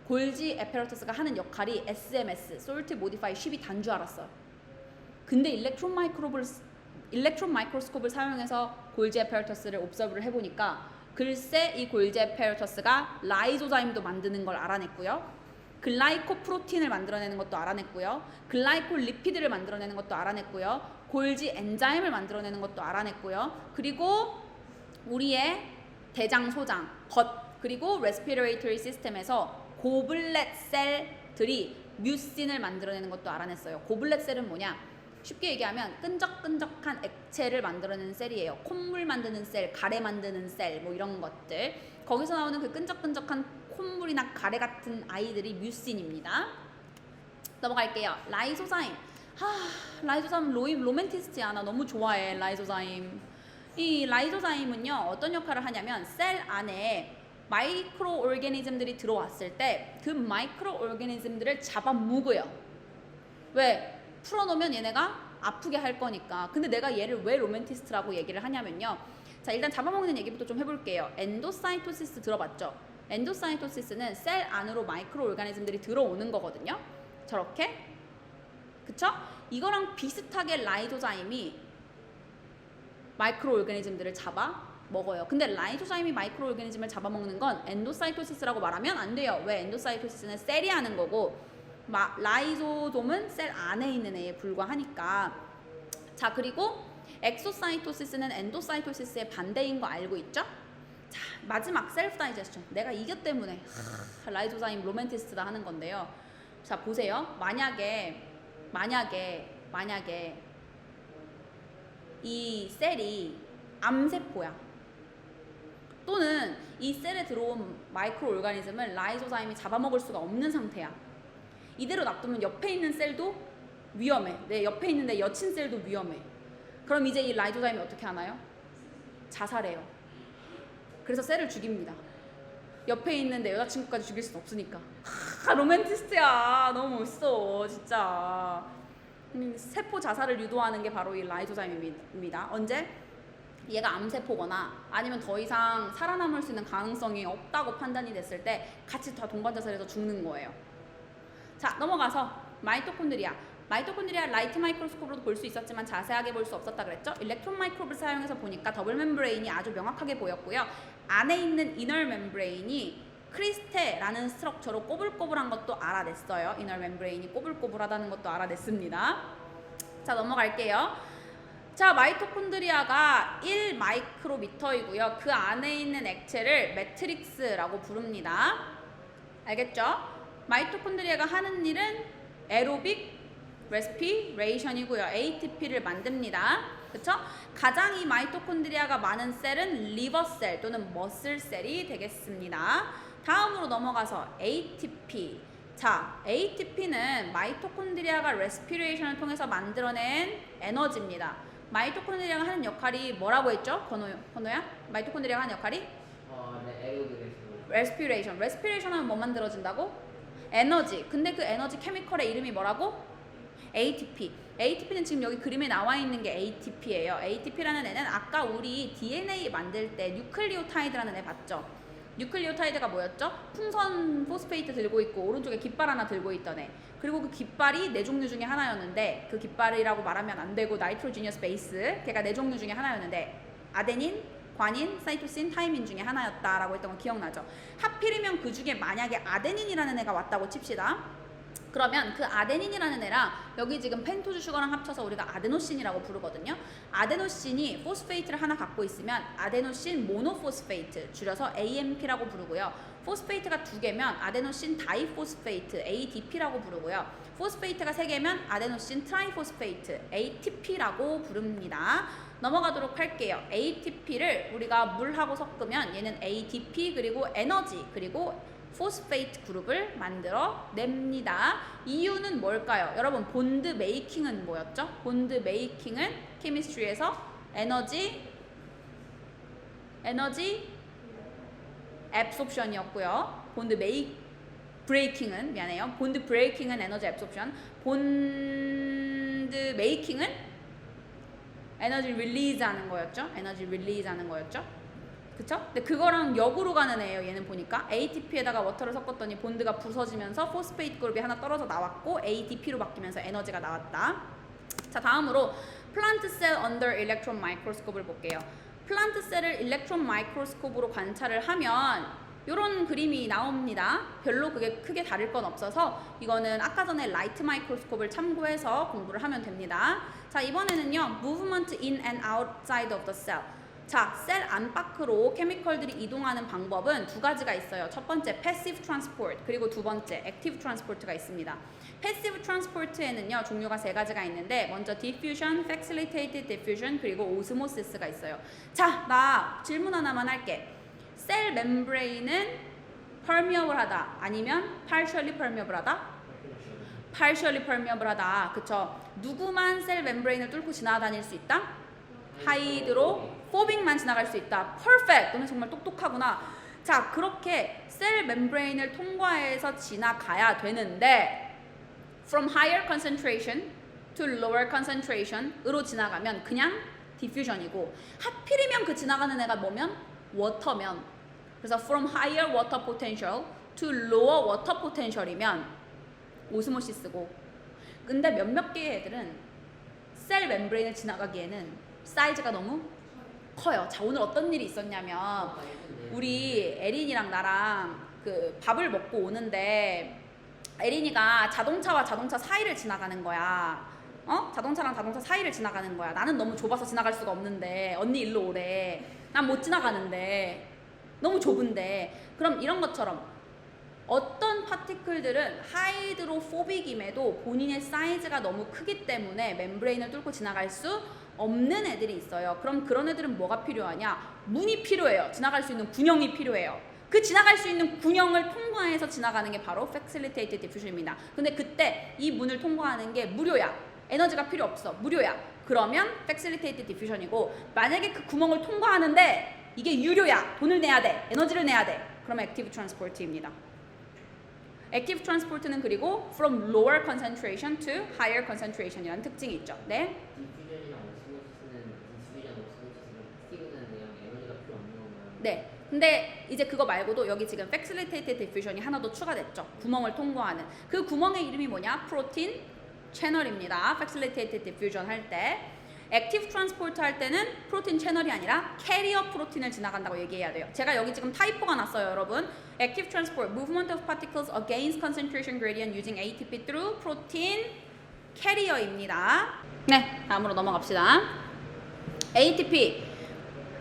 골지 에페러터스가 하는 역할이 SMS, 솔트 모디파이 쉽이 단 줄 알았어요. 근데 일렉트론 마이크로스코프를 사용해서 골지 에페러터스를 옵서브를 해보니까 글쎄 이 골지 에페러터스가 라이조자임도 만드는 걸 알아냈고요. 글라이코프로틴을 만들어내는 것도 알아냈고요. 글라이콜리피드를 만들어내는 것도 알아냈고요. 골지 엔자임을 만들어내는 것도 알아냈고요. 그리고 우리의 대장, 소장, 겉, 그리고 레스피레이터리 시스템에서 고블렛 셀들이 뮤신을 만들어내는 것도 알아냈어요. 고블렛 셀은 뭐냐? 쉽게 얘기하면 끈적끈적한 액체를 만들어내는 셀이에요. 콧물 만드는 셀, 가래 만드는 셀, 뭐 이런 것들. 거기서 나오는 그 끈적끈적한 콧물이나 가래 같은 아이들이 뮤신입니다. 넘어갈게요. 라이소자임. 라이소자임 로맨티스트야. 나 너무 좋아해, 라이소자임. 이 라이소자임은요, 어떤 역할을 하냐면 셀 안에 마이크로 오르게니즘들이 들어왔을 때 그 마이크로 오르게니즘들을 잡아먹어요. 왜? 풀어놓으면 얘네가 아프게 할 거니까. 근데 내가 얘를 왜 로맨티스트라고 얘기를 하냐면요. 자, 일단 잡아먹는 얘기부터 좀 해볼게요. 엔도사이토시스 들어봤죠? 엔도사이토시스는 셀 안으로 마이크로 오르가니즘들이 들어오는 거거든요. 저렇게. 그쵸? 이거랑 비슷하게 라이조자임이 마이크로 오르가니즘들을 잡아 먹어요. 근데 라이조자임이 마이크로 오르가니즘을 잡아먹는 건 엔도사이토시스라고 말하면 안 돼요. 왜? 엔도사이토시스는 셀이 하는 거고 라이조솜은 셀 안에 있는 애에 불과하니까. 자, 그리고 엑소사이토시스는 엔도사이토시스의 반대인 거 알고 있죠? 자, 마지막 셀프 다이제스션. 내가 이것 때문에 라이조자임 로맨티스트다 하는 건데요. 자, 보세요. 만약에 이 셀이 암세포야. 또는 이 셀에 들어온 마이크로 오르가니즘을 라이조자임이 잡아먹을 수가 없는 상태야. 이대로 놔두면 옆에 있는 셀도 위험해. 내 옆에 있는 내 여친 셀도 위험해. 그럼 이제 이 라이조자임이 어떻게 하나요? 자살해요. 그래서 셀을 죽입니다. 옆에 있는 내 여자친구까지 죽일 순 없으니까. 로맨티스트야. 너무 멋있어. 진짜. 세포 자살을 유도하는 게 바로 이 라이조자임입니다. 언제? 얘가 암세포거나 아니면 더 이상 살아남을 수 있는 가능성이 없다고 판단이 됐을 때 같이 다 동반자살해서 죽는 거예요. 자, 넘어가서 마이토콘드리아. 마이토콘드리아 라이트 마이크로스코프로도 볼 수 있었지만 자세하게 볼 수 없었다 그랬죠? 일렉트론 마이크로브를 사용해서 보니까 더블 멤브레인이 아주 명확하게 보였고요. 안에 있는 이너 멤브레인이 크리스테라는 스트럭처로 꼬불꼬불한 것도 알아냈어요. 이너 멤브레인이 꼬불꼬불하다는 것도 알아냈습니다. 자, 넘어갈게요. 자, 마이토콘드리아가 1마이크로미터이고요. 그 안에 있는 액체를 매트릭스라고 부릅니다. 알겠죠? 마이토콘드리아가 하는 일은 에로빅 레스피레이션이고요. ATP를 만듭니다. 그쵸? 가장 이 마이토콘드리아가 많은 셀은 리버셀 또는 머슬셀이 되겠습니다. 다음으로 넘어가서 ATP. 자, ATP는 마이토콘드리아가 레스피레이션을 통해서 만들어낸 에너지입니다. 마이토콘드리아가 하는 역할이 뭐라고 했죠? 건호야? 마이토콘드리아가 하는 역할이? 레스피레이션. 레스피레이션 하면 뭐 만들어진다고? 에너지. 근데 그 에너지 케미컬의 이름이 뭐라고? ATP. ATP는 지금 여기 그림에 나와 있는 게 ATP예요. ATP라는 애는 아까 우리 DNA 만들 때 뉴클리오타이드라는 애 봤죠? 뉴클리오타이드가 뭐였죠? 풍선 포스페이트 들고 있고 오른쪽에 깃발 하나 들고 있던 애. 그리고 그 깃발이 네 종류 중에 하나였는데 그 깃발이라고 말하면 안 되고 나이트로지니어스 베이스. 걔가 네 종류 중에 하나였는데 아데닌, 관인, 사이토신, 타이민 중에 하나였다라고 했던 거 기억나죠? 하필이면 그 중에 만약에 아데닌이라는 애가 왔다고 칩시다. 그러면 그 아데닌이라는 애랑 여기 지금 펜토즈 슈거랑 합쳐서 우리가 아데노신이라고 부르거든요. 아데노신이 포스페이트를 하나 갖고 있으면 아데노신 모노포스페이트, 줄여서 AMP라고 부르고요. 포스페이트가 두 개면 아데노신 다이포스페이트, ADP라고 부르고요. 포스페이트가 세 개면 아데노신 트라이포스페이트, ATP라고 부릅니다. 넘어가도록 할게요. ATP를 우리가 물하고 섞으면 얘는 ADP 그리고 에너지 그리고 포스페이트 그룹을 만들어 냅니다. 이유는 뭘까요? 여러분, 본드 메이킹은 뭐였죠? 본드 메이킹은 케미스트리에서 에너지 앱소프션이었고요. 본드 브레이킹은 에너지 앱소프션. 본드 메이킹은 에너지 릴리즈 하는 거였죠. 에너지 릴리즈 하는 거였죠. 그쵸? 근데 그거랑 역으로 가는 애예요. 얘는 보니까 ATP에다가 워터를 섞었더니 본드가 부서지면서 포스페이트 그룹이 하나 떨어져 나왔고 ADP로 바뀌면서 에너지가 나왔다. 자, 다음으로 플란트 셀 언더 일렉트론 마이크로스코프를 볼게요. 플란트 셀을 일렉트론 마이크로스코프로 관찰을 하면 이런 그림이 나옵니다. 별로 그게 크게 다를 건 없어서 이거는 아까 전에 라이트 마이크로스코프를 참고해서 공부를 하면 됩니다. 자, 이번에는요. Movement in and outside of the cell. 자, 셀 안팎으로 케미컬들이 이동하는 방법은 두 가지가 있어요. 첫 번째, passive transport, 그리고 두 번째, active transport가 있습니다. passive transport에는요, 종류가 세 가지가 있는데 먼저 diffusion, facilitated diffusion, 그리고 osmosis가 있어요. 자, 나 질문 하나만 할게. 셀 멤브레인은 permeable하다, 아니면 partially permeable하다? partially permeable하다, 그쵸? 누구만 셀 멤브레인을 뚫고 지나다닐 수 있다? 하이드로포빅만 지나갈 수 있다. 퍼펙트! 너는 정말 똑똑하구나. 자, 그렇게 셀 멤브레인을 통과해서 지나가야 되는데 from higher concentration to lower concentration으로 지나가면 그냥 diffusion이고 하필이면 그 지나가는 애가 뭐면? 워터면. 그래서 from higher water potential to lower water potential이면 오스모시스고, 근데 몇몇 개의 애들은 셀 멤브레인을 지나가기에는 사이즈가 너무 커요. 자, 오늘 어떤 일이 있었냐면 우리 에린이랑 나랑 그 밥을 먹고 오는데 에린이가 자동차와 자동차 사이를 지나가는 거야. 자동차랑 자동차 사이를 지나가는 거야. 나는 너무 좁아서 지나갈 수가 없는데 언니 일로 오래. 난 못 지나가는데 너무 좁은데. 그럼 이런 것처럼 어떤 파티클들은 하이드로포빅임에도 본인의 사이즈가 너무 크기 때문에 멤브레인을 뚫고 지나갈 수 없는 애들이 있어요. 그럼 그런 애들은 뭐가 필요하냐? 문이 필요해요. 지나갈 수 있는 군형이 필요해요. 그 지나갈 수 있는 군형을 통과해서 지나가는 게 바로 facilitated diffusion입니다. 근데 그때 이 문을 통과하는 게 무료야. 에너지가 필요 없어. 무료야. 그러면 facilitated diffusion이고, 만약에 그 구멍을 통과하는데 이게 유료야. 돈을 내야 돼. 에너지를 내야 돼. 그러면 active transport입니다. active transport는 그리고 from lower concentration to higher concentration이라는 특징이 있죠. 네. 네. 근데 이제 그거 말고도 여기 지금 facilitated diffusion이 하나 더 추가됐죠. 구멍을 통과하는. 그 구멍의 이름이 뭐냐? 프로틴 채널입니다. facilitated diffusion 할 때. 액티브 트랜스포트 할 때는 프로틴 채널이 아니라 캐리어 프로틴을 지나간다고 얘기해야 돼요. 제가 여기 지금 타이포가 났어요, 여러분. 액티브 트랜스포트, movement of particles against concentration gradient using ATP through protein carrier입니다. 네, 다음으로 넘어갑시다. ATP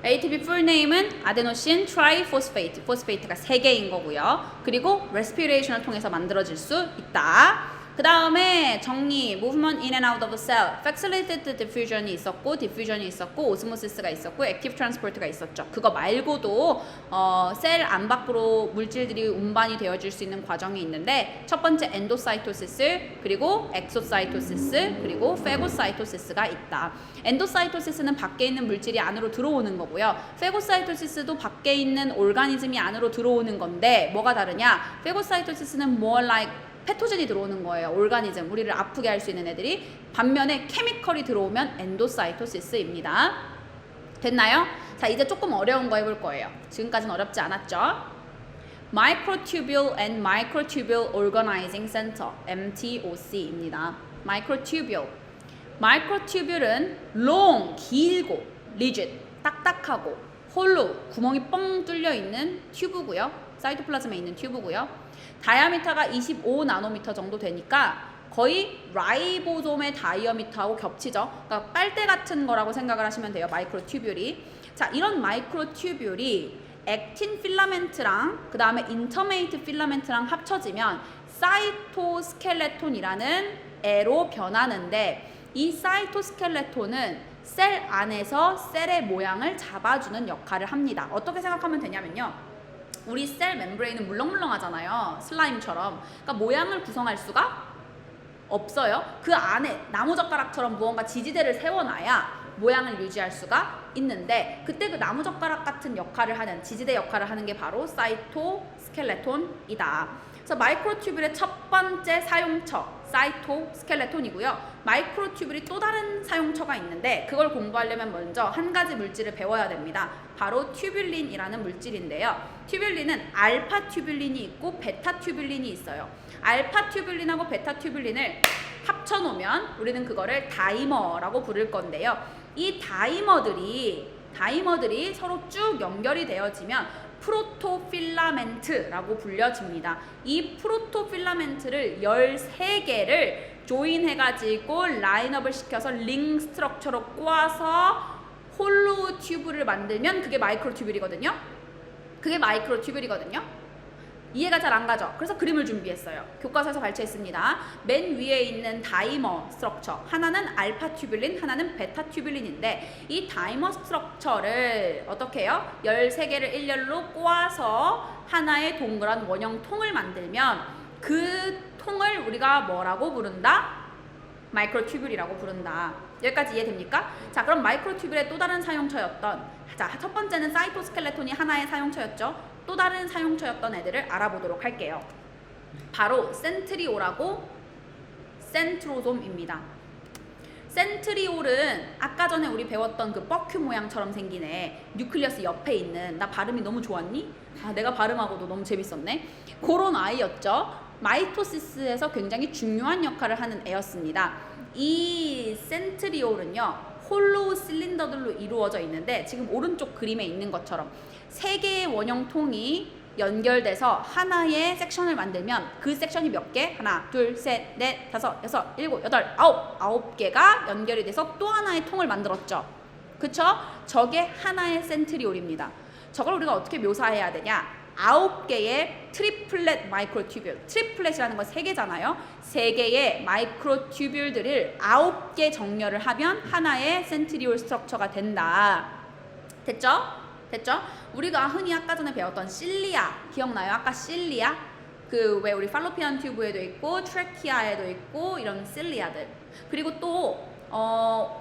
full name은 아데노신 트라이포스페이트, 포스페이트가 3개인 거고요. 그리고 respiration을 통해서 만들어질 수 있다. 그 다음에 정리, movement in and out of the cell, facilitated diffusion이 있었고, diffusion이 있었고, osmosis가 있었고, active transport가 있었죠. 그거 말고도 셀 안팎으로 물질들이 운반이 되어질 수 있는 과정이 있는데, 첫 번째 엔도사이토시스, 그리고 엑소사이토시스, 그리고 페고사이토시스가 있다. 엔도사이토시스는 밖에 있는 물질이 안으로 들어오는 거고요. 페고사이토시스도 밖에 있는 오르가니즘이 안으로 들어오는 건데 뭐가 다르냐? 페고사이토시스는 more like 패토젠이 들어오는 거예요. 오르가니즘, 우리를 아프게 할 수 있는 애들이. 반면에 케미컬이 들어오면 엔도사이토시스입니다. 됐나요? 자, 이제 조금 어려운 거 해볼 거예요. 지금까지는 어렵지 않았죠? Microtubule and Microtubule Organizing Center, MTOC입니다. Microtubule. Microtubule은 long, 길고, rigid, 딱딱하고, hollow, 구멍이 뻥 뚫려 있는 튜브고요. 사이토플라즘에 있는 튜브고요. 다이아미터가 25 나노미터 정도 되니까 거의 라이보솜의 다이아미터하고 겹치죠. 그러니까 빨대 같은 거라고 생각을 하시면 돼요. 마이크로튜뷴이. 자, 이런 마이크로튜뷴이 액틴 필라멘트랑 그 다음에 인터메이트 필라멘트랑 합쳐지면 사이토스켈레톤이라는 애로 변하는데, 이 사이토스켈레톤은 셀 안에서 셀의 모양을 잡아주는 역할을 합니다. 어떻게 생각하면 되냐면요, 우리 셀 멤브레인은 물렁물렁하잖아요. 슬라임처럼. 그러니까 모양을 구성할 수가 없어요. 그 안에 나무젓가락처럼 무언가 지지대를 세워놔야 모양을 유지할 수가 있는데, 그때 그 나무젓가락 같은 역할을 하는, 지지대 역할을 하는 게 바로 사이토스켈레톤이다. 그래서 마이크로튜뷴의 첫 번째 사이토스켈레톤이고요. 마이크로튜뷸블이 또 다른 사용처가 있는데 그걸 공부하려면 먼저 한 가지 물질을 배워야 됩니다. 바로 튜뷸린이라는 물질인데요. 튜뷸린은 알파 튜뷸린이 있고 베타 튜뷸린이 있어요. 알파 튜뷸린하고 베타 튜뷸린을 합쳐놓으면 우리는 그거를 다이머라고 부를 건데요. 이 다이머들이 서로 쭉 연결이 되어지면 프로토필라멘트라고 불려집니다. 이 프로토필라멘트를 13개를 조인해가지고 라인업을 시켜서 링 스트럭처로 꼬아서 홀로우 튜브를 만들면 그게 마이크로튜뷸이거든요. 이해가 잘 안 가죠? 그래서 그림을 준비했어요. 교과서에서 발췌했습니다. 맨 위에 있는 다이머 스트럭처, 하나는 알파 튜뷸린, 하나는 베타 튜뷸린인데 이 다이머 스트럭처를 어떻게 해요? 13개를 일렬로 꼬아서 하나의 동그란 원형 통을 만들면 그 통을 우리가 뭐라고 부른다? 마이크로튜뷸이라고 부른다. 여기까지 이해됩니까? 자, 그럼 마이크로튜뷸의 또 다른 사용처였던, 자, 첫 번째는 사이토스켈레톤이 하나의 사용처였죠. 또 다른 사용처였던 애들을 알아보도록 할게요. 바로 센트리올하고 센트로솜입니다. 센트리올은 아까 전에 우리 배웠던 그 뻑큐 모양처럼 생긴 애, 뉴클리어스 옆에 있는, 나 발음이 너무 좋았니? 아, 내가 발음하고도 너무 재밌었네. 그런 아이였죠. 마이토시스에서 굉장히 중요한 역할을 하는 애였습니다. 이 센트리올은요, 홀로우 실린더들로 이루어져 있는데 지금 오른쪽 그림에 있는 것처럼 3개의 원형통이 연결돼서 하나의 섹션을 만들면 그 섹션이 몇 개? 하나, 둘, 셋, 넷, 다섯, 여섯, 일곱, 여덟, 아홉 개가 연결이 돼서 또 하나의 통을 만들었죠. 그쵸? 저게 하나의 센트리올입니다. 저걸 우리가 어떻게 묘사해야 되냐? 9개의 트리플렛 마이크로튜뷸, 트리플렛이라는 건 3개잖아요. 3개의 마이크로튜뷸들을 9개 정렬을 하면 하나의 센트리올 스트럭처가 된다. 됐죠? 우리가 흔히 아까 전에 배웠던 실리아, 기억나요? 아까 실리아? 그 왜 우리 팔로피안 튜브에도 있고 트래키아에도 있고 이런 실리아들. 그리고 또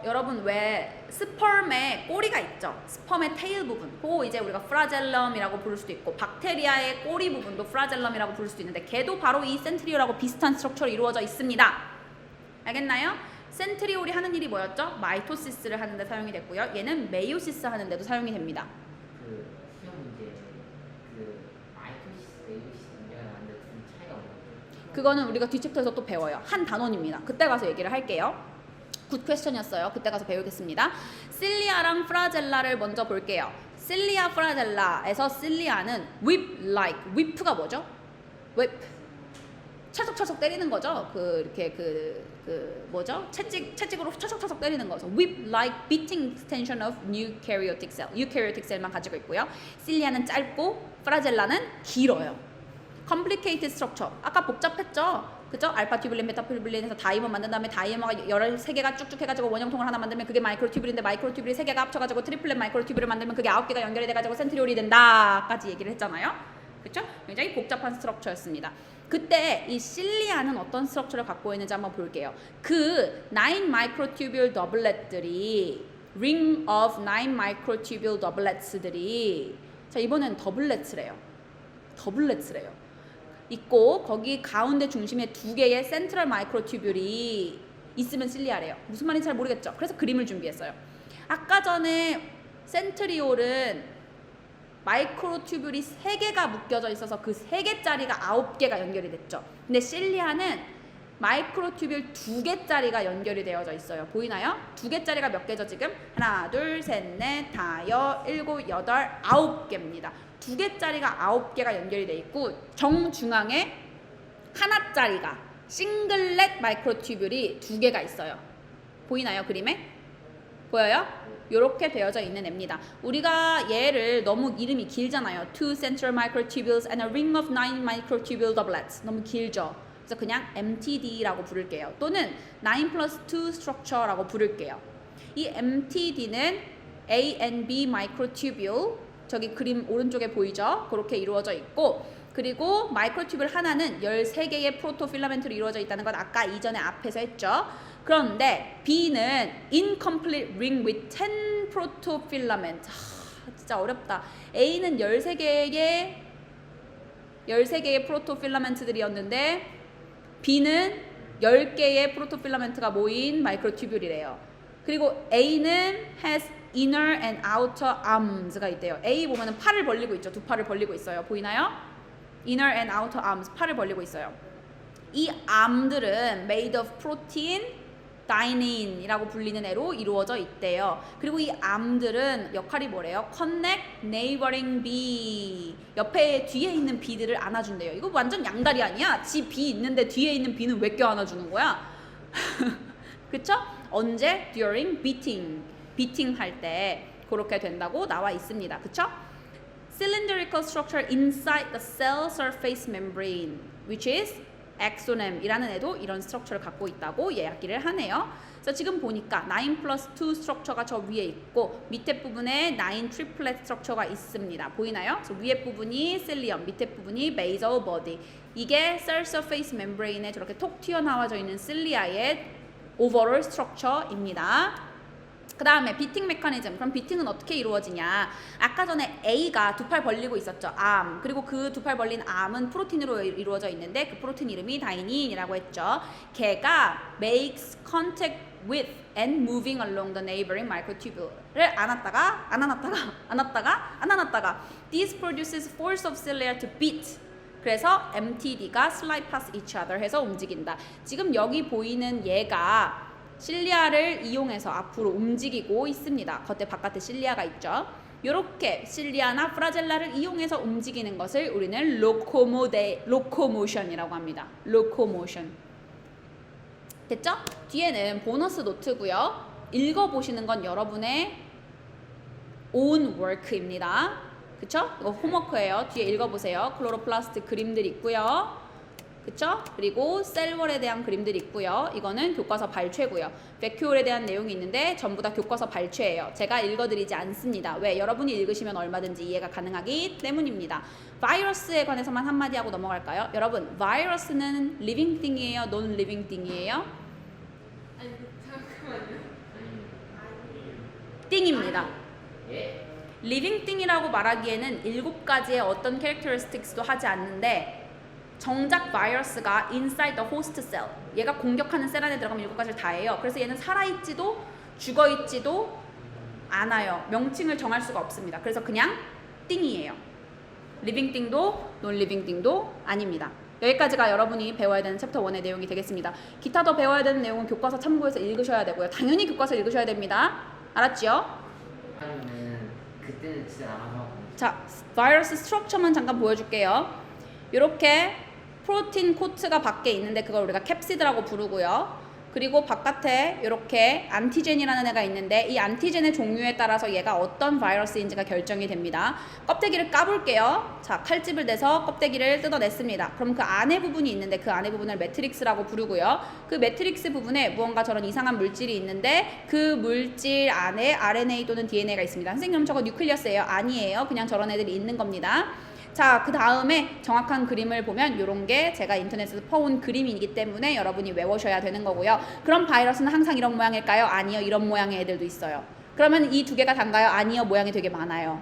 여러분 왜 스펌의 꼬리가 있죠? 스펌의 테일 부분. 그거 이제 우리가 프라젤럼이라고 부를 수도 있고 박테리아의 꼬리 부분도 프라젤럼이라고 부를 수도 있는데 걔도 바로 이 센트리올하고 비슷한 스트럭처로 이루어져 있습니다. 알겠나요? 센트리올이 하는 일이 뭐였죠? 마이토시스를 하는 데 사용이 됐고요. 얘는 메이오시스 하는 데도 사용이 됩니다. 시험 문제 마이토시스, 메이오시스 문제가 나왔는데 무슨 차이가 없나요? 그거는 우리가 뒷챕터에서 또 배워요. 한 단원입니다. 그때 가서 얘기를 할게요. 굿 퀘스천이었어요. 그때 가서 배우겠습니다. 실리아랑 프라젤라를 먼저 볼게요. 실리아 프라젤라에서 실리아는 whip-like. whip가 뭐죠? whip. 철썩철썩 때리는 거죠. 뭐죠? 채찍으로 철썩철썩 때리는 거죠. whip-like beating extension of eukaryotic cell. eukaryotic cell만 가지고 있고요. 실리아는 짧고 프라젤라는 길어요. complicated structure. 아까 복잡했죠? 그죠? 알파 튜뷸린, 베타 튜뷸린에서 다이머 만든 다음에 다이머가 13개가 쭉쭉 해가지고 원형통을 하나 만들면 그게 마이크로튜뷸인데 마이크로튜뷸이 3개가 합쳐가지고 트리플렛 마이크로튜뷸를 만들면 그게 9개가 연결이 돼가지고 센트리올이 된다 까지 얘기를 했잖아요. 그쵸? 굉장히 복잡한 스트럭처였습니다. 그때 이 실리아는 어떤 스트럭처를 갖고 있는지 한번 볼게요. 그 9 마이크로튜뷸 더블렛들이 ring of 9 마이크로튜뷸 더블렛들이 자 이번엔 더블렛이래요. 있고 거기 가운데 중심에 2개의 센트럴 마이크로튜뷸이 있으면 실리아래요. 무슨 말인지 잘 모르겠죠? 그래서 그림을 준비했어요. 아까 전에 센트리올은 마이크로튜뷸이 3개가 묶여져 있어서 그 3개짜리가 9개가 연결이 됐죠. 근데 실리아는 마이크로튜뷸 2개짜리가 연결이 되어져 있어요. 보이나요? 2개짜리가 몇 개죠 지금? 하나, 둘, 셋, 넷, 다섯, 일곱, 여덟, 9개입니다. 2개짜리가 9개가 연결이 돼 있고 정중앙에 하나짜리가 싱글렛 마이크로튜뷸이 2개가 있어요. 보이나요? 그림에? 보여요? 이렇게 되어져 있는 애입니다. 우리가 얘를 너무 이름이 길잖아요. Two central microtubules and a ring of 9 microtubule doublets. 너무 길죠? 그래서 그냥 MTD라고 부를게요. 또는 9 plus 2 structure라고 부를게요. 이 MTD는 A and B microtubule 저기 그림 오른쪽에 보이죠? 그렇게 이루어져 있고 그리고 마이크로튜뷸 하나는 13개의 프로토필라멘트로 이루어져 있다는 건 아까 이전에 앞에서 했죠. 그런데 B는 incomplete ring with 10 protofilament. 진짜 어렵다. A는 13개의 프로토필라멘트들이었는데 B는 10개의 프로토필라멘트가 모인 마이크로튜뷸이래요. 그리고 A는 has inner and outer arms가 있대요. A 보면은 팔을 벌리고 있죠. 두 팔을 벌리고 있어요. 보이나요? inner and outer arms, 팔을 벌리고 있어요. 이 arm들은 made of protein, dyne인이라고 불리는 애로 이루어져 있대요. 그리고 이 arm들은 역할이 뭐래요? connect neighboring bee. 옆에 뒤에 있는 비들을 안아준대요. 이거 완전 양다리 아니야? 지 비 있는데 뒤에 있는 비는 왜 껴 안아주는 거야? 그쵸? 언제? during beating. beating 할 때 그렇게 된다고 나와 있습니다. 그쵸? cylindrical structure inside the cell surface membrane, which is exonem이라는 애도 이런 스트럭처를 갖고 있다고 이야기를 하네요. 그래서 지금 보니까 9 플러스 2 스트럭처가 저 위에 있고 밑에 부분에 9 트리플렛 스트럭처가 있습니다. 보이나요? 그래서 위에 부분이 실리엄, 밑에 부분이 basal body. 이게 cell surface membrane에 저렇게 톡 튀어나와져 있는 실리아의 overall 스트럭처입니다. 그 다음에 비팅 메커니즘. 그럼 비팅은 어떻게 이루어지냐? 아까 전에 A가 두 팔 벌리고 있었죠. arm. 그리고 그 두 팔 벌린 arm은 프로틴으로 이루어져 있는데 그 프로틴 이름이 다이닌이라고 했죠. 걔가 makes contact with and moving along the neighboring microtubule를 안았다가 This produces force of cilia to beat. 그래서 MTD가 slide past each other 해서 움직인다. 지금 여기 보이는 얘가 실리아를 이용해서 앞으로 움직이고 있습니다. 겉에 바깥에 실리아가 있죠. 이렇게 실리아나 프라젤라를 이용해서 움직이는 것을 우리는 로코모션이라고 합니다. 로코모션. 됐죠? 뒤에는 보너스 노트고요. 읽어보시는 건 여러분의 own work입니다. 그쵸? 이거 홈워크예요. 뒤에 읽어보세요. 클로로플라스트 그림들 있고요. 그쵸? 그리고 셀월에 대한 그림들이 있고요. 이거는 교과서 발췌고요. 베큐올에 대한 내용이 있는데 전부 다 교과서 발췌예요. 제가 읽어드리지 않습니다. 왜? 여러분이 읽으시면 얼마든지 이해가 가능하기 때문입니다. 바이러스에 관해서만 한마디 하고 넘어갈까요? 여러분, 바이러스는 living thing이에요? non living thing이에요? 아니 잠깐만요. thing입니다. 예? living thing이라고 말하기에는 7가지의 어떤 characteristics도 하지 않는데 정작 바이러스가 inside the host cell, 얘가 공격하는 셀 안에 들어가면 7가지를 다 해요. 그래서 얘는 살아있지도 죽어있지도 않아요. 명칭을 정할 수가 없습니다. 그래서 그냥 띵이에요. living thing도 non living thing도 아닙니다. 여기까지가 여러분이 배워야 되는 챕터 1의 내용이 되겠습니다. 기타 더 배워야 되는 내용은 교과서 참고해서 읽으셔야 되고요. 당연히 교과서 읽으셔야 됩니다. 알았죠? 아니면 그때는 진짜 나가서 자, 바이러스 스트럭처만 잠깐 보여줄게요. 이렇게 프로틴 코트가 밖에 있는데 그걸 우리가 캡시드라고 부르고요. 그리고 바깥에 이렇게 안티젠이라는 애가 있는데 이 안티젠의 종류에 따라서 얘가 어떤 바이러스인지가 결정이 됩니다. 껍데기를 까볼게요. 자, 칼집을 대서 껍데기를 뜯어냈습니다. 그럼 그 안에 부분이 있는데 그 안에 부분을 매트릭스라고 부르고요. 그 매트릭스 부분에 무언가 저런 이상한 물질이 있는데 그 물질 안에 RNA 또는 DNA가 있습니다. 선생님 저거 뉴클리어스예요? 아니에요. 그냥 저런 애들이 있는 겁니다. 자, 그 다음에 정확한 그림을 보면 이런 게 제가 인터넷에서 퍼온 그림이기 때문에 여러분이 외우셔야 되는 거고요. 그럼 바이러스는 항상 이런 모양일까요? 아니요. 이런 모양의 애들도 있어요. 그러면 이 두 개가 단가요? 아니요. 모양이 되게 많아요.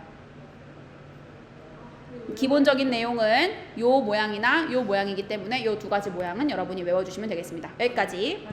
기본적인 내용은 요 모양이나 요 모양이기 때문에 요 두 가지 모양은 여러분이 외워주시면 되겠습니다. 여기까지.